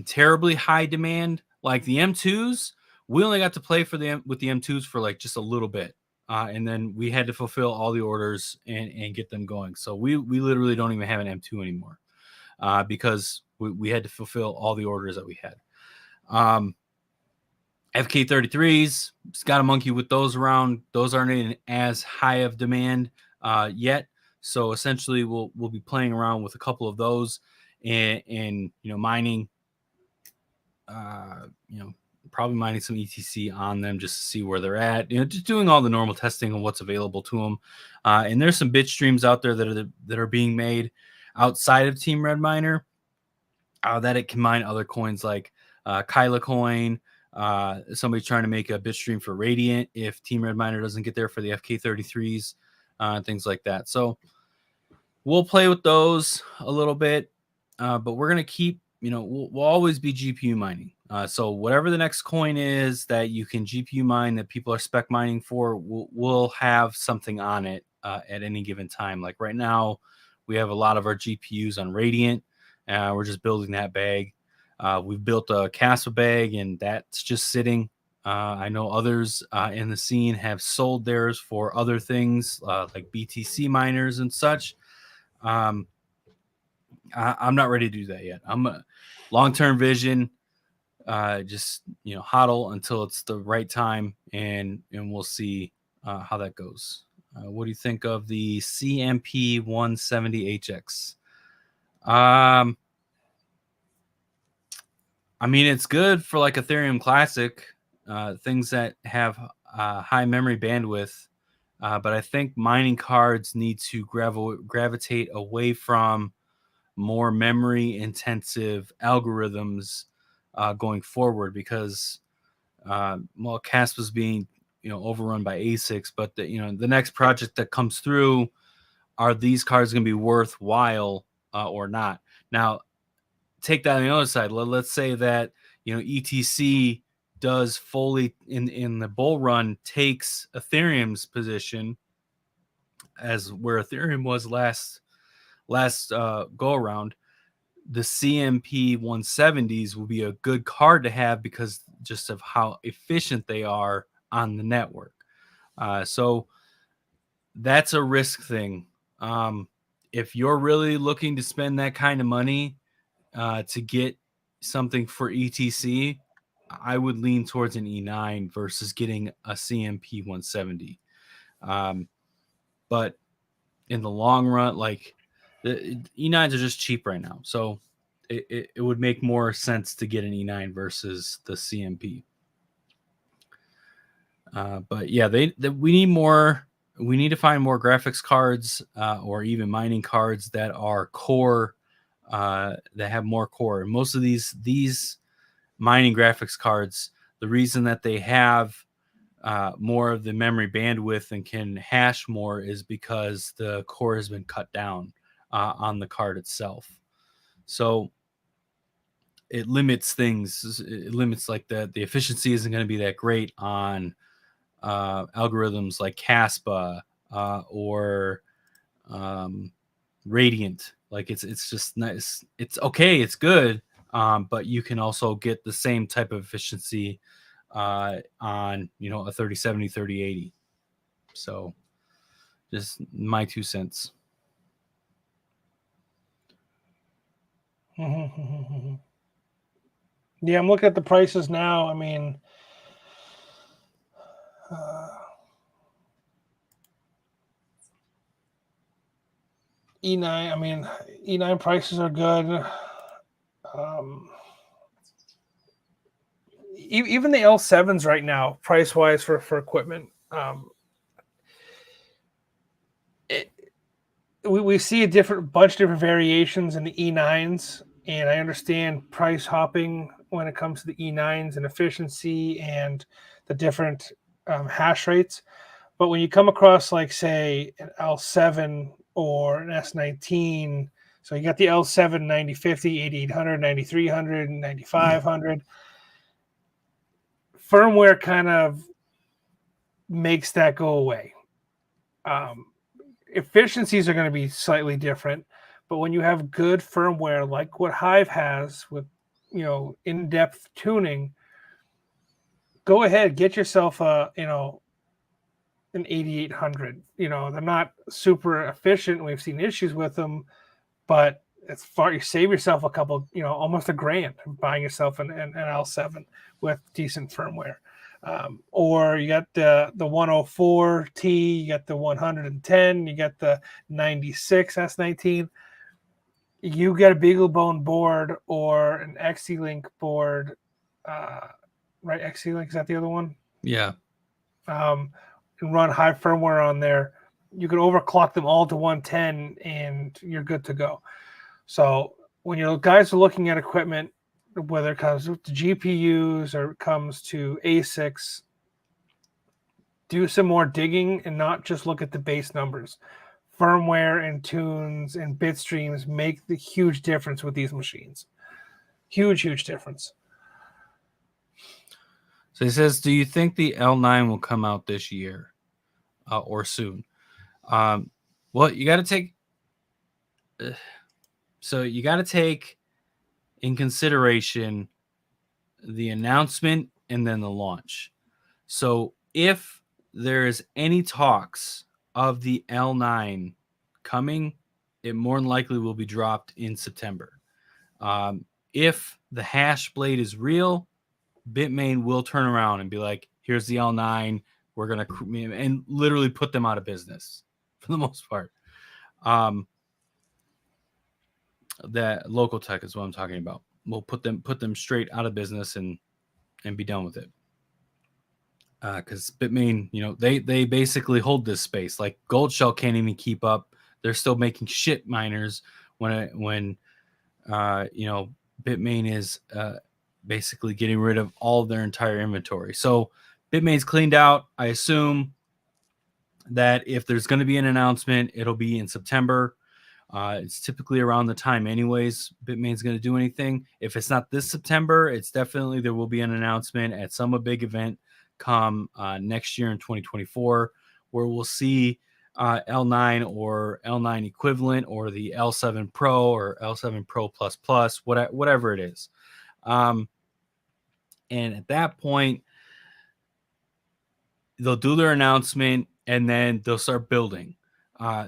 terribly high demand, like the M2s, we only got to play with the M2s for like just a little bit. And then we had to fulfill all the orders and get them going. So we literally don't even have an M2 anymore because we had to fulfill all the orders that we had. FK33s, it's got a monkey with those around. Those aren't in as high of demand yet. So essentially, we'll be playing around with a couple of those and mining. Probably mining some ETC on them just to see where they're at. Just doing all the normal testing on what's available to them. And there's some bit streams out there that are being made outside of Team Red Miner that it can mine other coins like Kyla Coin. Somebody's trying to make a bit stream for Radiant if Team Red Miner doesn't get there for the FK33s, things like that. So we'll play with those a little bit, but we're gonna keep. We'll always be GPU mining. So whatever the next coin is that you can GPU mine that people are spec mining for, we'll have something on it at any given time. Like right now, we have a lot of our GPUs on Radiant. We're just building that bag. We've built a Caspa bag, and that's just sitting. I know others in the scene have sold theirs for other things like BTC miners and such. I'm not ready to do that yet. I'm a long-term vision. Just hodl until it's the right time, and we'll see how that goes. What do you think of the CMP 170HX? I mean, it's good for like Ethereum Classic, things that have high memory bandwidth, but I think mining cards need to gravitate away from more memory intensive algorithms going forward, because CASP was being overrun by ASICs, but the next project that comes through, are these cards going to be worthwhile or not? Now, take that on the other side. Let's say that ETC does fully in the bull run, takes Ethereum's position as where Ethereum was last go around. The CMP 170s will be a good card to have because just of how efficient they are on the network. So that's a risk thing. If you're really looking to spend that kind of money to get something for ETC, I would lean towards an E9 versus getting a CMP 170. But in the long run, like, the E9s are just cheap right now. So it would make more sense to get an E9 versus the CMP. But yeah, we need more. We need to find more graphics cards or even mining cards that are core, that have more core. Most of these mining graphics cards, the reason that they have more of the memory bandwidth and can hash more is because the core has been cut down on the card itself. So it limits things. It limits, like, the efficiency isn't going to be that great on algorithms like Caspa or Radiant. Like, it's just nice. It's okay. It's good. But you can also get the same type of efficiency on a 3070, 3080. So just my 2 cents. Yeah, I'm looking at the prices now. I mean, E9. I mean, E9 prices are good. Even the L7s right now, price wise for equipment, we see a bunch of different variations in the E9s, and I understand price hopping when it comes to the E9s and efficiency and the different hash rates. But when you come across, like, say, an L7 or an S19, so you got the L7 9050, 8800, 9300, 9500. Firmware kind of makes that go away. Efficiencies are going to be slightly different, but when you have good firmware like what Hive has with in-depth tuning, go ahead, get yourself an 8800. They're not super efficient. We've seen issues with them, but it's far, you save yourself a couple, almost $1,000 buying yourself an L7 with decent firmware. Or you got the 104T, you got the 110, you got the 96 S19. You get a BeagleBone board or an XC-Link board, right? XC-Link, is that the other one? Yeah. And run high firmware on there. You can overclock them all to 110 and you're good to go. So when your guys are looking at equipment, whether it comes to GPUs or it comes to ASICs, do some more digging and not just look at the base numbers. Firmware and tunes and bit streams make the huge difference with these machines. Huge difference. So he says, do you think the L9 will come out this year or soon? Well, you got to take... So you got to take in consideration the announcement and then the launch. So if there is any talks of the L9 coming, it more than likely will be dropped in September. If the hash blade is real, Bitmain will turn around and be like, here's the L9. We're going to, and literally put them out of business for the most part. That local tech is what I'm talking about. We'll put them straight out of business and be done with it. because Bitmain, they basically hold this space. Like Gold Shell can't even keep up. They're still making shit miners when Bitmain is basically getting rid of all of their entire inventory. So Bitmain's cleaned out. I assume that if there's going to be an announcement, it'll be in September. It's typically around the time, anyways, Bitmain's going to do anything. If it's not this September, it's definitely there will be an announcement at some big event come next year in 2024, where we'll see L9 or L9 equivalent, or the L7 Pro or L7 Pro Plus Plus, whatever it is. And at that point, they'll do their announcement and then they'll start building.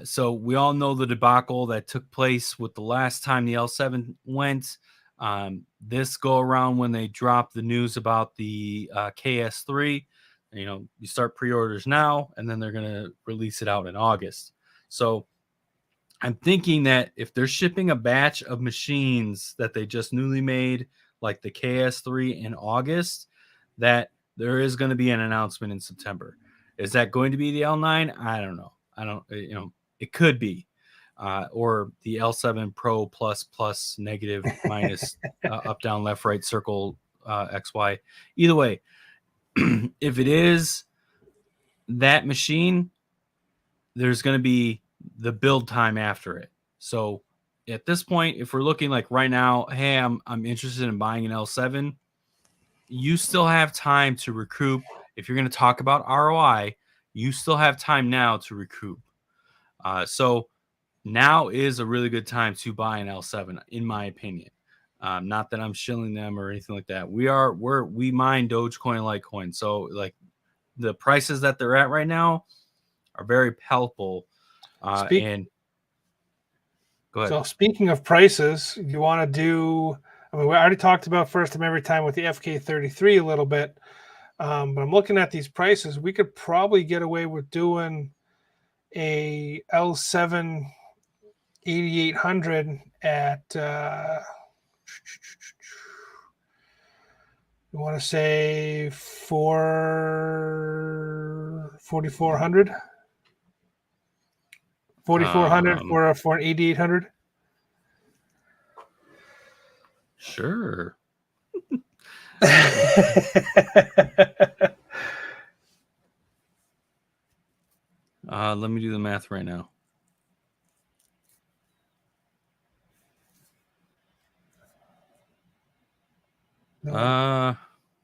So we all know the debacle that took place with the last time the L7 went. This go around, when they dropped the news about the KS3, you start pre-orders now, and then they're going to release it out in August. So I'm thinking that if they're shipping a batch of machines that they just newly made, like the KS3 in August, that there is going to be an announcement in September. Is that going to be the L9? I don't know. It could be. Or the L7 Pro plus plus negative minus up, down, left, right, circle, XY. Either way, if it is that machine, there's going to be the build time after it. So at this point, if we're looking like right now, hey, I'm interested in buying an L7, you still have time to recoup. If you're going to talk about ROI, you still have time now to recoup. So now is a really good time to buy an L7, in my opinion. Not that I'm shilling them or anything like that. We mine Dogecoin, Litecoin. So like the prices that they're at right now are very palpable. And go ahead. So speaking of prices, you want to do, we already talked about first time every time with the FK33 a little bit. But I'm looking at these prices. We could probably get away with doing a L7 8800 at, you want to say 4,400? 4,400 for an 8800? Sure. Let me do the math right now.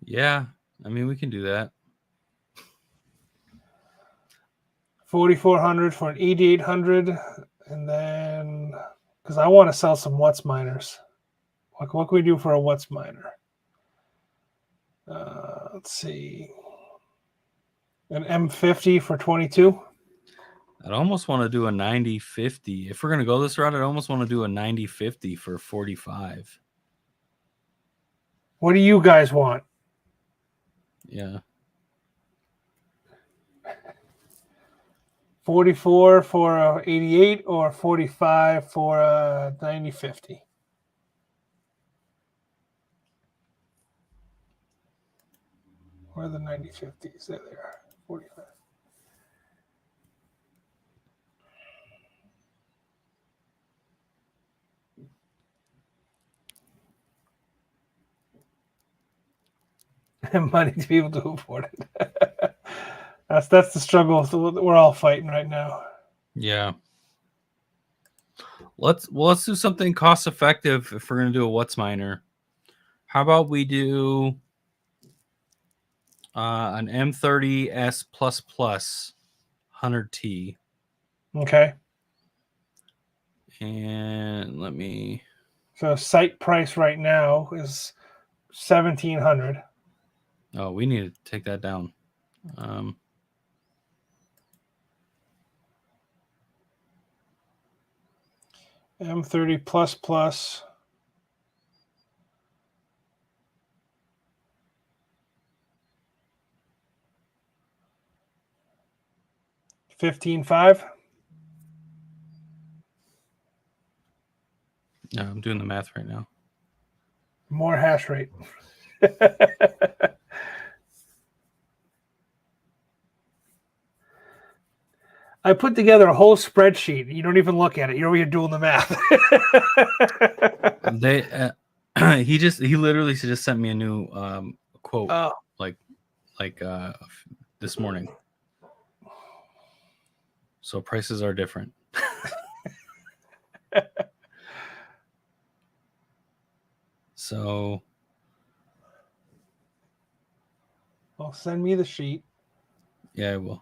Yeah. I mean, we can do that. 4,400 for an 8800, and then because I want to sell some What's miners. What can we do for a What's miner? Let's see. An M50 for 22. I'd almost want to do a 9050. If we're going to go this route, I'd almost want to do a 9050 for 45. What do you guys want? Yeah. 44 for a 88 or 45 for a 9050? Where are the 9050s? There they are. 45. Money to be able to afford it. That's the struggle we're all fighting right now. Yeah. Let's do something cost effective if we're going to do a What's miner. How about we do an M30S plus plus 100T. Okay. And let me. So site price right now is 1,700. Oh, we need to take that down. M30 plus plus. $15,500. No, I'm doing the math right now. More hash rate. I put together a whole spreadsheet. You don't even look at it. You're over here doing the math. He literally just sent me a new quote Oh. like this morning. So prices are different. So Well, send me the sheet. yeah, I will.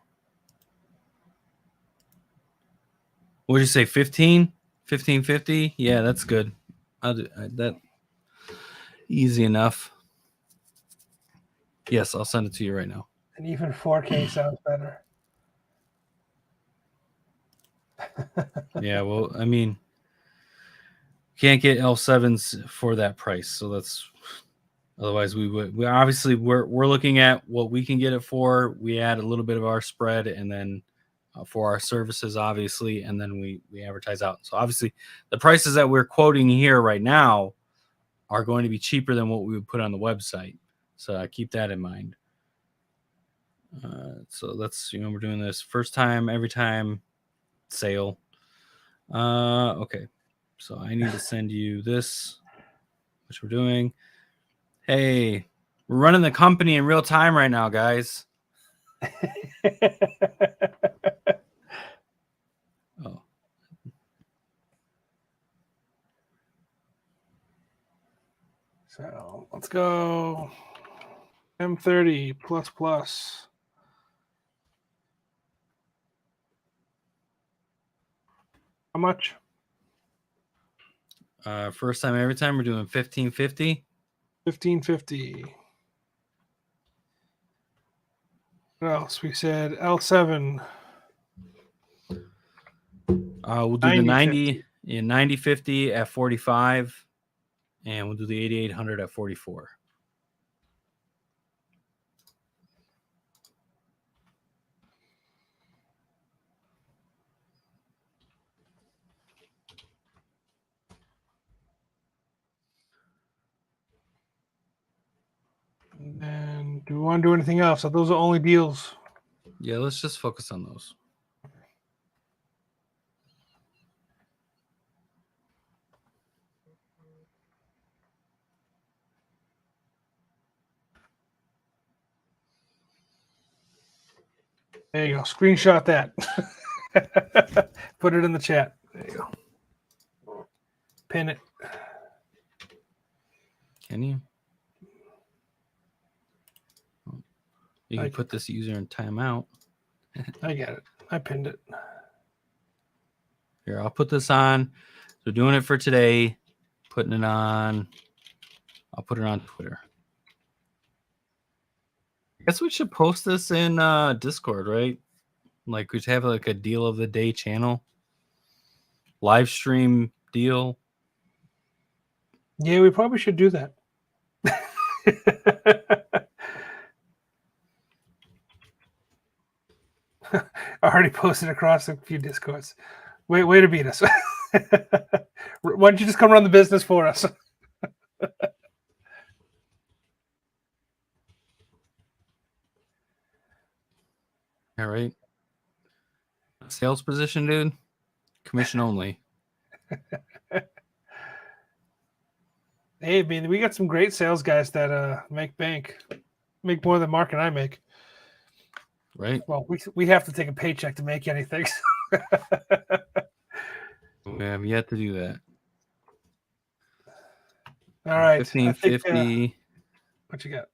What did you say? 1550? Yeah, that's good. I'll do that. Easy enough. Yes, I'll send it to you right now. And even 4K sounds better. Yeah, well, I mean, can't get L7s for that price, so that's otherwise we obviously we're looking at what we can get it for. We add a little bit of our spread, and then for our services, obviously, and then we advertise out. So obviously, the prices that we're quoting here right now are going to be cheaper than what we would put on the website. So keep that in mind. So let's, we're doing this first time, every time sale. Okay. So I need to send you this, which we're doing. Hey, we're running the company in real time right now, guys. Oh. So let's go M30 plus. How much? First time, every time we're doing 1550. 1550. What else? We said L7. We'll do the 90 in 9050 at 45, and we'll do the 8800 at 44. And do we want to do anything else? So those are only deals. Yeah, let's just focus on those. There you go. Screenshot that. Put it in the chat. There you go. Pin it. Can you? You can put this user in timeout. I get it. I pinned it. Here, I'll put this on. So doing it for today, putting it on. I'll put it on Twitter. I guess we should post this in Discord, right? Like we should have like a deal of the day channel. Live stream deal. Yeah, we probably should do that. I already posted across a few Discords. Way to beat us. Why don't you just come run the business for us? All right. Sales position, dude. Commission only. Hey, man, we got some great sales guys that make more than Mark and I make. Right. Well, we have to take a paycheck to make anything. We have yet to do that. All right. 1550. What you got?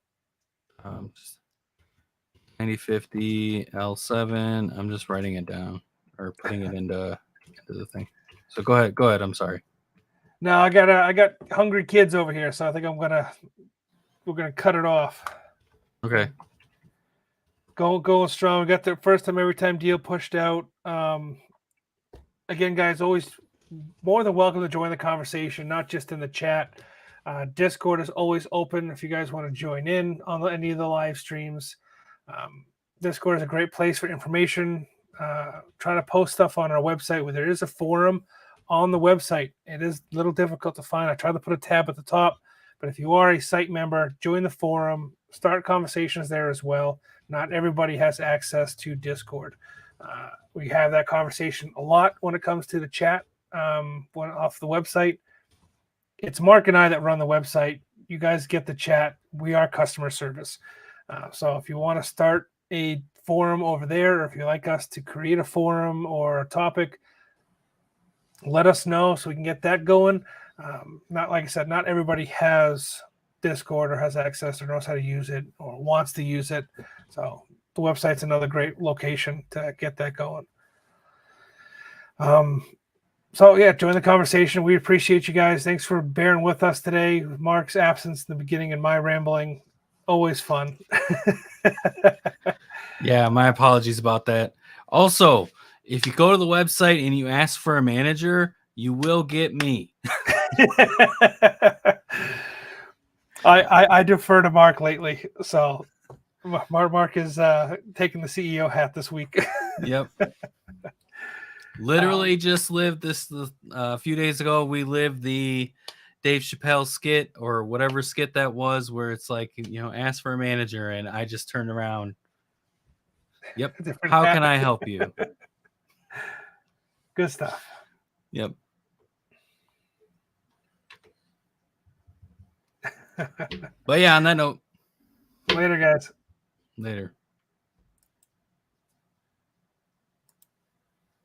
9050 L7. I'm just writing it down or putting it into the thing. So go ahead. I'm sorry. No, I got hungry kids over here, so I think we're gonna cut it off. Okay. Going strong. We got the first time every time deal pushed out. Again, guys, always more than welcome to join the conversation, not just in the chat. Discord is always open if you guys want to join in on any of the live streams. Discord is a great place for information. Try to post stuff on our website where there is a forum on the website. It is a little difficult to find. I tried to put a tab at the top, but if you are a site member, join the forum, start conversations there as well. Not everybody has access to Discord. We have that conversation a lot when it comes to the chat off the website. It's Mark and I that run the website. You guys get the chat. We are customer service. So if you want to start a forum over there, or if you'd like us to create a forum or a topic, let us know so we can get that going. Not like I said, not everybody has Discord or has access or knows how to use it or wants to use it. So the website's another great location to get that going. So yeah, join the conversation. We appreciate you guys. Thanks for bearing with us today. Mark's absence in the beginning and my rambling, always fun. Yeah, my apologies about that. Also, if you go to the website and you ask for a manager, you will get me. I defer to Mark lately. So Mark is taking the CEO hat this week. Yep. Literally just lived this a few days ago. We lived the Dave Chappelle skit or whatever skit that was, where it's like, ask for a manager. And I just turned around. Yep. How can I help you? Good stuff. Yep. But yeah, on that note. Later, guys. Later.